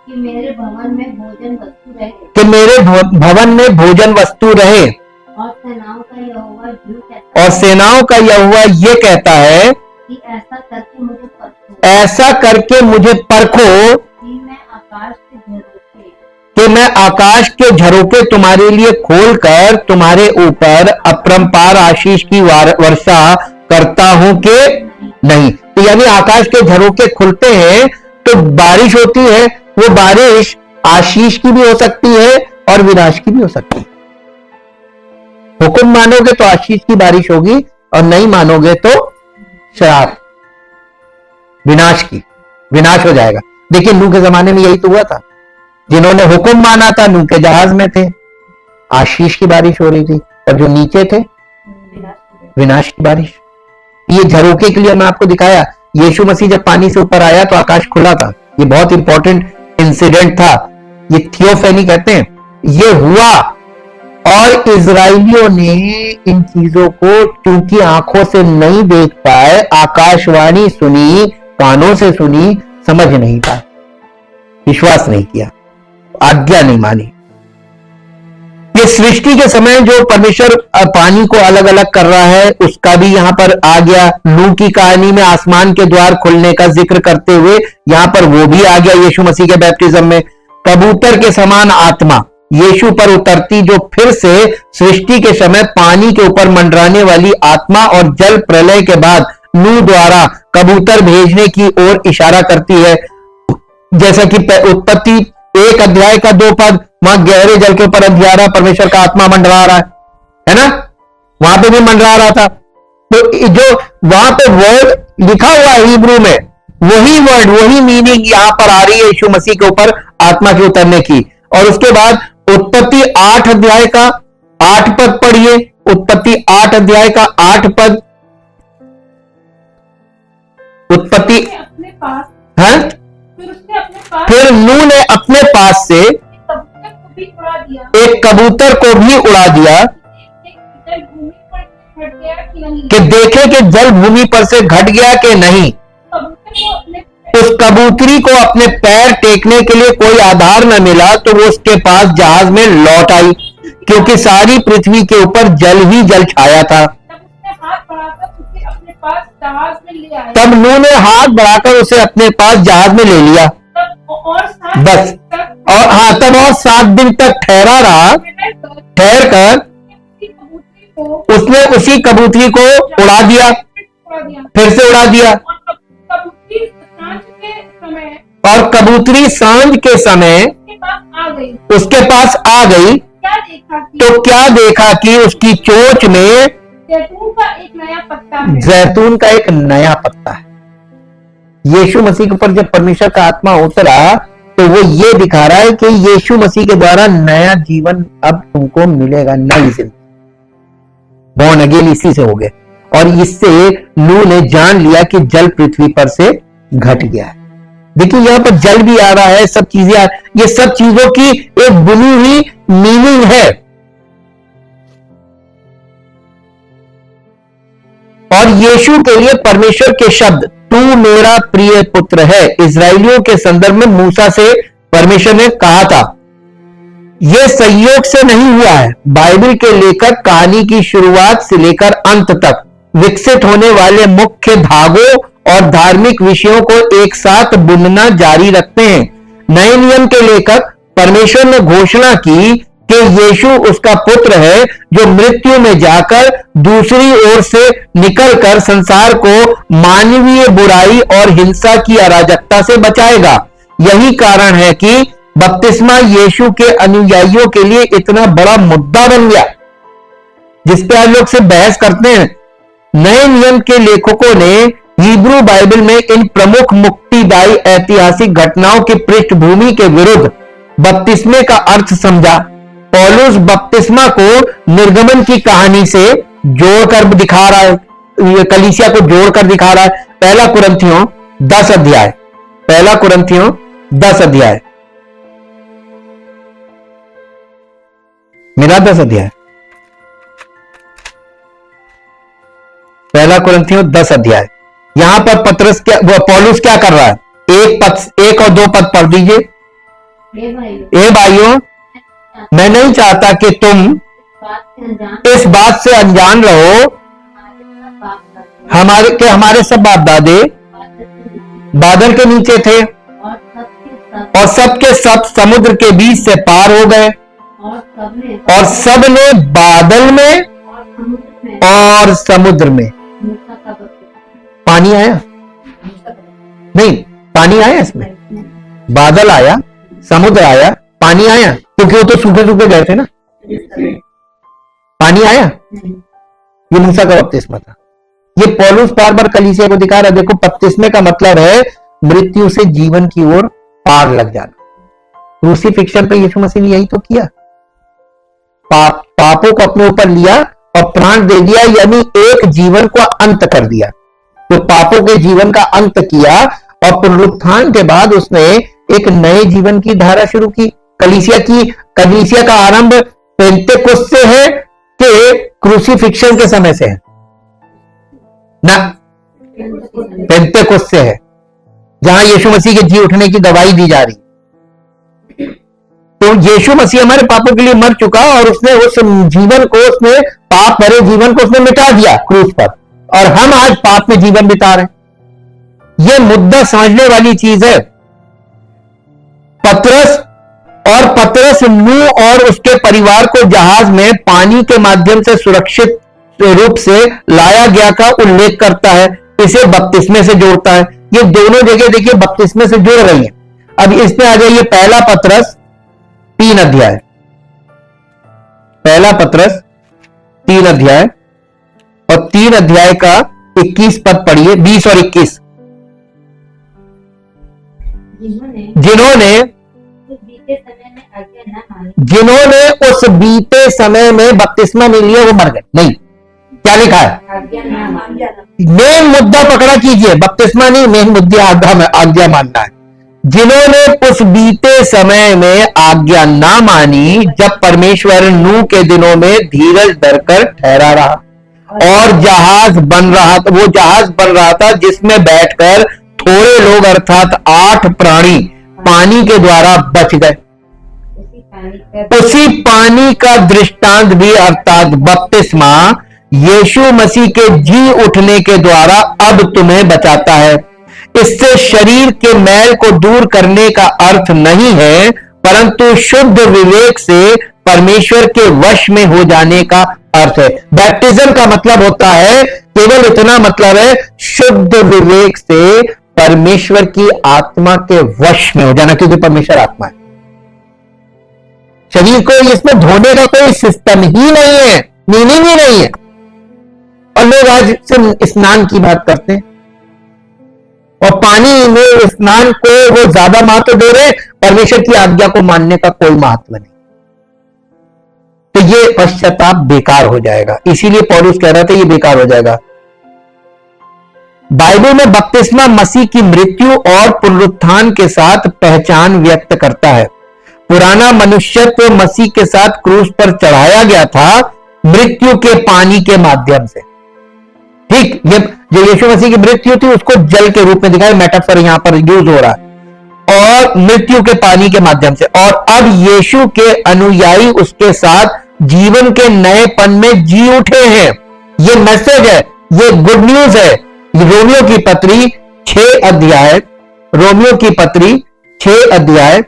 कि मेरे भवन में भोजन वस्तु रहे। कि मेरे भवन में भोजन वस्तु रहे। और सेनाओं का यहोवा यूं कहता और सेनाओं का यहोवा ये कहता है कि ऐसा करके मुझे परखो, ऐसा करके मुझे परखो कि मैं आकाश के झरोखे तुम्हारे लिए खोलकर तुम्हारे ऊपर अपरंपार आशीष की वर्षा करता हूं कि नहीं। तो यानी आकाश के झरोखे खुलते हैं तो बारिश होती है। वो बारिश आशीष की भी हो सकती है और विनाश की भी हो सकती है। हुक्म मानोगे तो आशीष की बारिश होगी और नहीं मानोगे तो श्राप, विनाश की, विनाश हो जाएगा। देखिए नूह के जमाने में यही तो हुआ था। जिन्होंने हुक्म माना था नूह के जहाज में थे, आशीष की बारिश हो रही थी, और जो नीचे थे विनाश की बारिश। ये झरोखे के लिए मैं आपको दिखाया, यीशु मसीह जब पानी से ऊपर आया तो आकाश खुला था। ये बहुत इंपॉर्टेंट इंसिडेंट था, ये थियोफेनी कहते हैं। ये हुआ और इजराइलियों ने इन चीजों को क्योंकि आंखों से नहीं देख पाए, आकाशवाणी सुनी, कानों से सुनी, समझ नहीं पाए, विश्वास नहीं किया, आज्ञा नहीं मानी। ये सृष्टि के समय जो परमेश्वर पानी को अलग अलग कर रहा है उसका भी यहां पर आ गया। नूह की कहानी में आसमान के द्वार खुलने का जिक्र करते हुए यहां पर वो भी आ गया यीशु मसीह के बैप्टिज्म में। कबूतर के समान आत्मा यीशु पर उतरती, जो फिर से सृष्टि के समय पानी के ऊपर मंडराने वाली आत्मा, और जल प्रलय के बाद नूह द्वारा कबूतर भेजने की ओर इशारा करती है। जैसा कि उत्पत्ति 1 अध्याय का 2 पद, वहां गहरे जल के ऊपर अंधियारा परमेश्वर का आत्मा मंडरा रहा है ना, वहां पे भी मंडरा रहा था। तो जो वहां पे वर्ड लिखा हुआ है हिब्रू में, वही वर्ड, वही मीनिंग यहां पर आ रही है यीशु मसीह के ऊपर आत्मा के उतरने की। और उसके बाद उत्पत्ति 8 अध्याय का 8 पद पढ़िए। उत्पत्ति 8 अध्याय का 8 पद। उत्पत्ति अपने पास है, फिर नूह ने अपने पास से एक कबूतर को भी उड़ा दिया कि देखे कि जल भूमि पर से घट गया कि नहीं। उस कबूतरी को अपने पैर टेकने के लिए कोई आधार न मिला तो वो उसके पास जहाज में लौट आई, क्योंकि सारी पृथ्वी के ऊपर जल ही जल छाया था। तब नूह ने हाथ बढ़ाकर उसे अपने पास जहाज में ले लिया। बस, और हाँ, तब और 7 दिन तक ठहरा रहा। ठहर कर उसने उसी कबूतरी को उड़ा दिया, फिर से उड़ा दिया। और कबूतरी सांझ के समय उसके पास आ गई तो क्या देखा कि उसकी चोंच में जैतून का एक नया पत्ता है। जैतून का एक नया पत्ता है। यीशु मसीह के ऊपर जब परमेश्वर का आत्मा उतरा तो वो ये दिखा रहा है कि यीशु मसीह के द्वारा नया जीवन अब तुमको मिलेगा, नई जिंदगी। बॉर्न अगेन इसी से हो गए, और इससे नूह ने जान लिया कि जल पृथ्वी पर से घट गया है। देखिए यहां पर जल भी आ रहा है, सब चीजें ये सब चीजों की एक बुनी हुई मीनिंग है। और यीशु के लिए परमेश्वर के शब्द तू मेरा प्रिय पुत्र है, इजराइलियों के संदर्भ में मूसा से परमेश्वर ने कहा था। यह संयोग से नहीं हुआ है। बाइबल के लेखक कहानी की शुरुआत से लेकर अंत तक विकसित होने वाले मुख्य धागों और धार्मिक विषयों को एक साथ बुनना जारी रखते हैं। नए नियम के लेखक परमेश्वर ने घोषणा की कि यीशु उसका पुत्र है जो मृत्यु में जाकर दूसरी ओर से निकलकर संसार को मानवीय बुराई और हिंसा की अराजकता से बचाएगा। यही कारण है कि बपतिस्मा यीशु के अनुयायियों के लिए इतना बड़ा मुद्दा बन गया, जिस पे आज लोग से बहस करते हैं नए नियम के लेखकों ने हिब्रू बाइबल में इन प्रमुख मुक्तिदायी ऐतिहासिक घटनाओं की पृष्ठभूमि के विरुद्ध बपतिस्मे का अर्थ समझा। पौलुस बपतिस्मा को निर्गमन की कहानी से जोड़कर दिखा रहा है, कलीसिया को जोड़कर दिखा रहा है। पहला कुरिन्थियों 10 अध्याय, पहला कुरिन्थियों 10 अध्याय, मेरा 10 अध्याय, पहला कुरिन्थियों 10 अध्याय। यहां पर पौलुस क्या कर रहा है? एक और दो पद पढ़ दीजिए। ए भाइयों, मैं नहीं चाहता कि तुम इस बात से अनजान रहो हमारे सब बाप दादे बादल के नीचे थे और सबके सब समुद्र के बीच से पार हो गए और सब ने बादल में और समुद्र में पानी आया नहीं, पानी आया इसमें, बादल आया, समुद्र आया, पानी आया, क्योंकि वो तो सूखे सूखे गए थे ना। पानी आया, ये मूसा का बपतिस्मा था। ये पौलुस बार बार कलीसिया को दिखा रहा है, देखो बपतिस्मे का मतलब है मृत्यु से जीवन की ओर पार लग जाना। क्रूसिफिक्शन पे यीशु मसीह ने यही तो किया, पापों को अपने ऊपर लिया और प्राण दे दिया, यानी एक जीवन को अंत कर दिया। तो पापों के जीवन का अंत किया और पुनरुत्थान के बाद उसने एक नए जीवन की धारा शुरू की। कलीसिया का आरंभ पेंतेकोस्त से है कि क्रूसिफिक्शन के समय से है ना? पेंतेकोस्त से है, जहां यीशु मसीह के जी उठने की गवाही दी जा रही। तो यीशु मसीह हमारे पापों के लिए मर चुका और उसने उस जीवन को, उसने पाप भरे जीवन को उसने मिटा दिया क्रूस पर, और हम आज पाप में जीवन बिता रहे हैं। यह मुद्दा समझने वाली चीज है। पतरस नूह और उसके परिवार को जहाज में पानी के माध्यम से सुरक्षित रूप से लाया गया का उल्लेख करता है, इसे बपतिस्मे से जोड़ता है। ये दोनों जगह देखिए बपतिस्मे से जुड़ रही है। अब इसमें आ जाइए पहला पतरस 3 अध्याय, पहला पतरस 3 अध्याय और 3 अध्याय का 21 पद पढ़िए, 20 और 21। जिन्होंने उस बीते समय में बपतिस्मा नहीं लिया वो मर गए। नहीं, क्या लिखा है? मेन मुद्दा पकड़ा कीजिए, बपतिस्मा नहीं, मेन मुद्दा आज्ञा मानना है। जिन्होंने उस बीते समय में आज्ञा ना मानी, जब परमेश्वर नूह के दिनों में धीरज धरकर ठहरा रहा और जहाज बन रहा था जिसमें बैठकर थोड़े लोग अर्थात 8 प्राणी पानी के द्वारा बच गए। उसी पानी का दृष्टांत भी अर्थात बपतिस्मा यीशु मसीह के जी उठने के द्वारा अब तुम्हें बचाता है। इससे शरीर के मैल को दूर करने का अर्थ नहीं है, परंतु शुद्ध विवेक से परमेश्वर के वश में हो जाने का अर्थ है। बैप्टिज्म का मतलब होता है, केवल इतना मतलब है, शुद्ध विवेक से परमेश्वर की आत्मा के वश में हो जाना, क्योंकि परमेश्वर आत्मा है। शरीर को इसमें धोने का कोई सिस्टम ही नहीं है, मीनिंग ही नहीं है। और लोग आज सिर्फ स्नान की बात करते हैं और पानी में स्नान को वो ज्यादा महत्व दे रहे, परमेश्वर की आज्ञा को मानने का कोई महत्व नहीं। तो ये पश्चाताप बेकार हो जाएगा। इसीलिए पौलुस कह रहा था ये बेकार हो जाएगा। बाइबल में बपतिस्मा मसीह की मृत्यु और पुनरुत्थान के साथ पहचान व्यक्त करता है। पुराना मनुष्यत्व मसीह के साथ क्रूस पर चढ़ाया गया था मृत्यु के पानी के माध्यम से। ठीक, ये जो यीशु मसीह की मृत्यु थी उसको जल के रूप में दिखाया, मेटाफर यहां पर यूज हो रहा है, और मृत्यु के पानी के माध्यम से। और अब यीशु के अनुयायी उसके साथ जीवन के नएपन में जी उठे हैं। ये मैसेज है, ये गुड न्यूज है। रोमियो की पत्री 6 अध्याय, रोमियो की पत्री 6 अध्याय,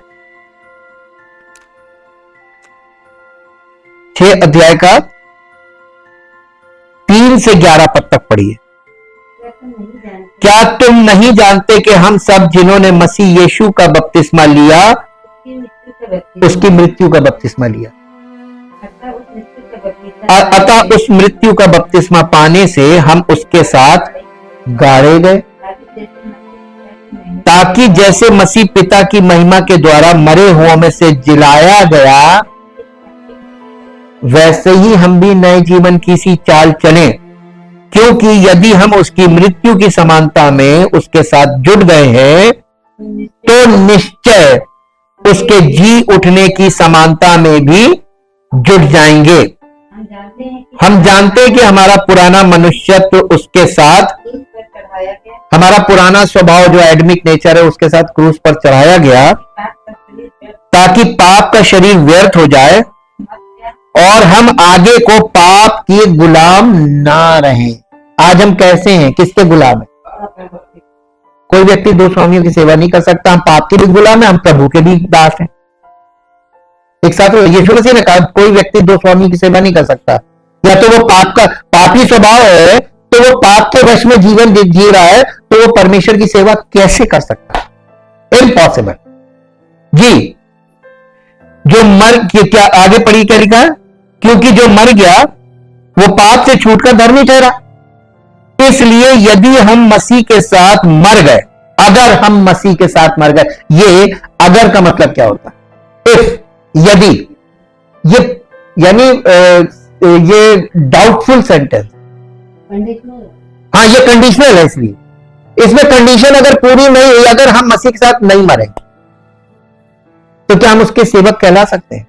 6 अध्याय का 3 से 11 पद तक पढ़िए। क्या तुम नहीं जानते कि हम सब जिन्होंने मसीह यीशु का बपतिस्मा लिया उसकी मृत्यु का बपतिस्मा लिया। अतः उस मृत्यु का बपतिस्मा पाने से हम उसके साथ गाड़े गए, ताकि जैसे मसीह पिता की महिमा के द्वारा मरे हुओं में से जिलाया गया, वैसे ही हम भी नए जीवन की सी चाल चलें। क्योंकि यदि हम उसकी मृत्यु की समानता में उसके साथ जुड़ गए हैं, तो निश्चय उसके जी उठने की समानता में भी जुड़ जाएंगे। हम जानते हैं कि हमारा पुराना मनुष्यत्व उसके साथ, हमारा पुराना स्वभाव जो एडमिक नेचर है उसके साथ क्रूस पर चढ़ाया गया, ताकि पाप का शरीर व्यर्थ हो जाए और हम आगे को पाप के गुलाम ना रहें। आज हम कैसे हैं, किसके गुलाम हैं? कोई व्यक्ति दो स्वामियों की सेवा नहीं कर सकता। हम पाप के भी गुलाम हैं, हम प्रभु के भी दास हैं। एक साथ यीशु मसीह ने कहा कोई व्यक्ति दो स्वामियों की सेवा नहीं कर सकता। या तो वो पाप का पापी स्वभाव है, तो वो पाप के वश में जीवन जी रहा है, तो वो परमेश्वर की सेवा कैसे कर सकता है? इम्पॉसिबल। जी, जो मर क्या आगे पढ़ी क्या लिखा है? क्योंकि जो मर गया वो पाप से छूटकर धर्मी ठहरा। इसलिए यदि हम मसीह के साथ मर गए, अगर हम मसीह के साथ मर गए, ये अगर का मतलब क्या होता है? इफ, यदि, ये यानी ये डाउटफुल सेंटेंस, हाँ ये कंडीशनल है। इसलिए इसमें कंडीशन अगर पूरी नहीं हुई, अगर हम मसीह के साथ नहीं मरे, तो क्या हम उसके सेवक कहला सकते हैं?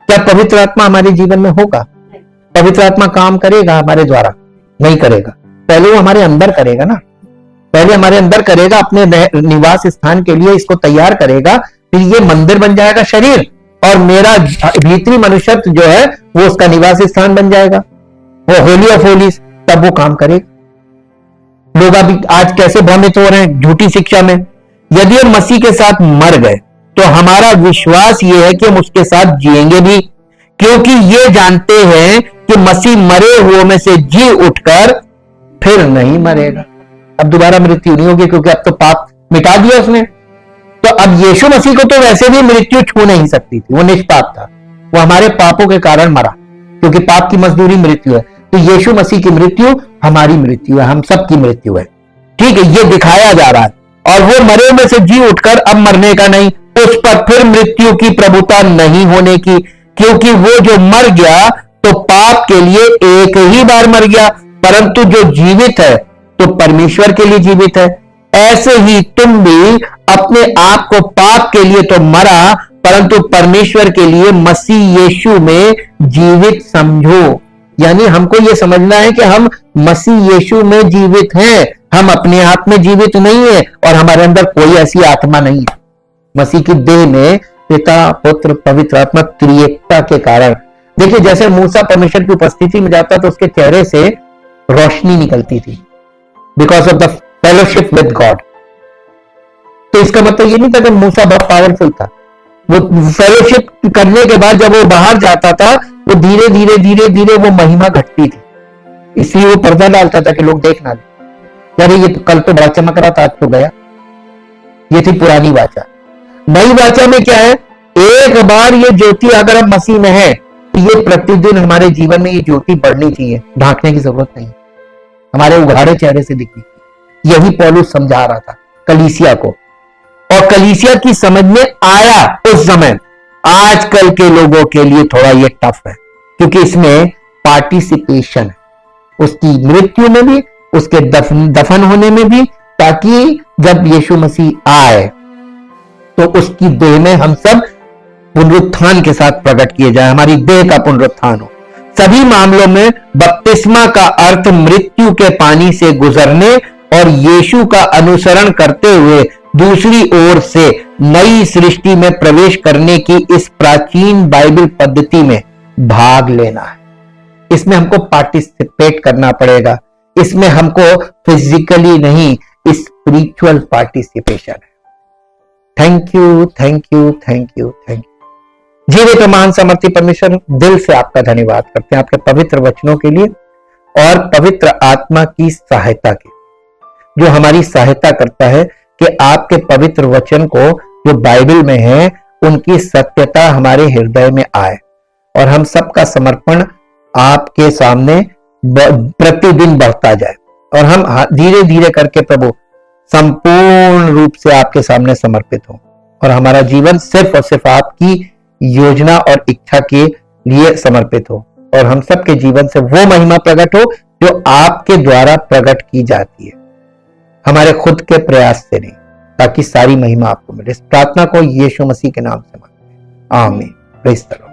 क्या पवित्र आत्मा हमारे जीवन में होगा? पवित्र आत्मा काम करेगा हमारे द्वारा? नहीं करेगा। पहले वो हमारे अंदर करेगा ना, पहले हमारे अंदर करेगा, अपने निवास स्थान के लिए इसको तैयार करेगा, फिर ये मंदिर बन जाएगा शरीर, और मेरा भीतरी मनुष्यत्व जो है वो उसका निवास स्थान बन जाएगा, वो होली ऑफ होलीज, तब वो काम करेगा। लोग अभी आज कैसे भ्रमित हो रहे हैं झूठी शिक्षा में। यदि हम मसीह के साथ मर गए, तो हमारा विश्वास ये है कि हम उसके साथ जिएंगे भी, क्योंकि ये जानते हैं कि मसीह मरे हुओं में से जी उठकर फिर नहीं मरेगा। अब दोबारा मृत्यु नहीं होगी, क्योंकि अब तो पाप मिटा दिया उसने। तो अब यीशु मसीह को तो वैसे भी मृत्यु छू नहीं सकती थी, वो निष्पाप था, वो हमारे पापों के कारण मरा, क्योंकि पाप की मजदूरी मृत्यु है। तो यीशु मसीह की मृत्यु हमारी मृत्यु है, हम सबकी मृत्यु है। ठीक है, ये दिखाया जा रहा है। और वो मरे में से जी उठकर अब मरने का नहीं, उस पर फिर मृत्यु की प्रभुता नहीं होने की, क्योंकि वो जो मर गया तो पाप के लिए एक ही बार मर गया, परंतु जो जीवित है तो परमेश्वर के लिए जीवित है। ऐसे ही तुम भी अपने आप को पाप के लिए तो मरा, परंतु परमेश्वर के लिए मसीह यीशु में जीवित समझो। यानी हमको यह समझना है कि हम मसीह यीशु में जीवित हैं, हम अपने आप में जीवित नहीं है, और हमारे अंदर कोई ऐसी आत्मा नहीं है। मसीह की देह में पिता, पुत्र, पवित्र आत्मा त्रिएकता के कारण, देखिए जैसे मूसा परमेश्वर की उपस्थिति में जाता तो उसके चेहरे से रोशनी निकलती थी, because of the fellowship with God. तो इसका मतलब ये नहीं था कि मूसा बहुत पावरफुल था। वो फेलोशिप करने के बाद जब वो बाहर जाता था, वो धीरे धीरे धीरे धीरे वो महिमा घटती थी, इसलिए वो पर्दा डालता था कि लोग देख ना ले, अरे ये तो कल तो बड़ा चमक रहा था, आज तो गया। ये थी पुरानी वाचा। नई वाचा में क्या है? एक बार ये ज्योति अगर हम मसीह में है, तो ये प्रतिदिन हमारे जीवन में ये ज्योति बढ़नी चाहिए, ढांकने की जरूरत नहीं, हमारे उघाड़े चेहरे से दिखनी। यही पौलुस समझा रहा था कलीसिया को, और कलीसिया की समझ में आया उस समय। आजकल के लोगों के लिए थोड़ा ये टफ है, क्योंकि इसमें पार्टिसिपेशन है, उसकी मृत्यु में भी, उसके दफन होने में भी, ताकि जब यीशु मसीह आए तो उसकी देह में हम सब पुनरुत्थान के साथ प्रकट किए जाए, हमारी देह का पुनरुत्थान हो। सभी मामलों में बपतिस्मा का अर्थ मृत्यु के पानी से गुजरने और यीशु का अनुसरण करते हुए दूसरी ओर से नई सृष्टि में प्रवेश करने की इस प्राचीन बाइबल पद्धति में भाग लेना है। इसमें हमको पार्टिसिपेट करना पड़ेगा, इसमें हमको फिजिकली नहीं, स्पिरिचुअल पार्टिसिपेशन है। Thank you, thank you, thank you, thank you. जीवित महान सामर्थी परमेश्वर, दिल से आपका धन्यवाद करते हैं आपके पवित्र वचनों के लिए और पवित्र आत्मा की सहायता के, जो हमारी सहायता करता है कि आपके पवित्र वचन को जो बाइबल में है उनकी सत्यता हमारे हृदय में आए, और हम सबका समर्पण आपके सामने प्रतिदिन बढ़ता जाए और हम धीरे धीरे करके प्रभु संपूर्ण रूप से आपके सामने समर्पित हो और हमारा जीवन सिर्फ और सिर्फ आपकी योजना और इच्छा के लिए समर्पित हो और हम सबके जीवन से वो महिमा प्रकट हो जो आपके द्वारा प्रकट की जाती है, हमारे खुद के प्रयास से नहीं, ताकि सारी महिमा आपको मिले। इस प्रार्थना को यीशु मसीह के नाम से मांगते हैं, आमीन। Praise the Lord.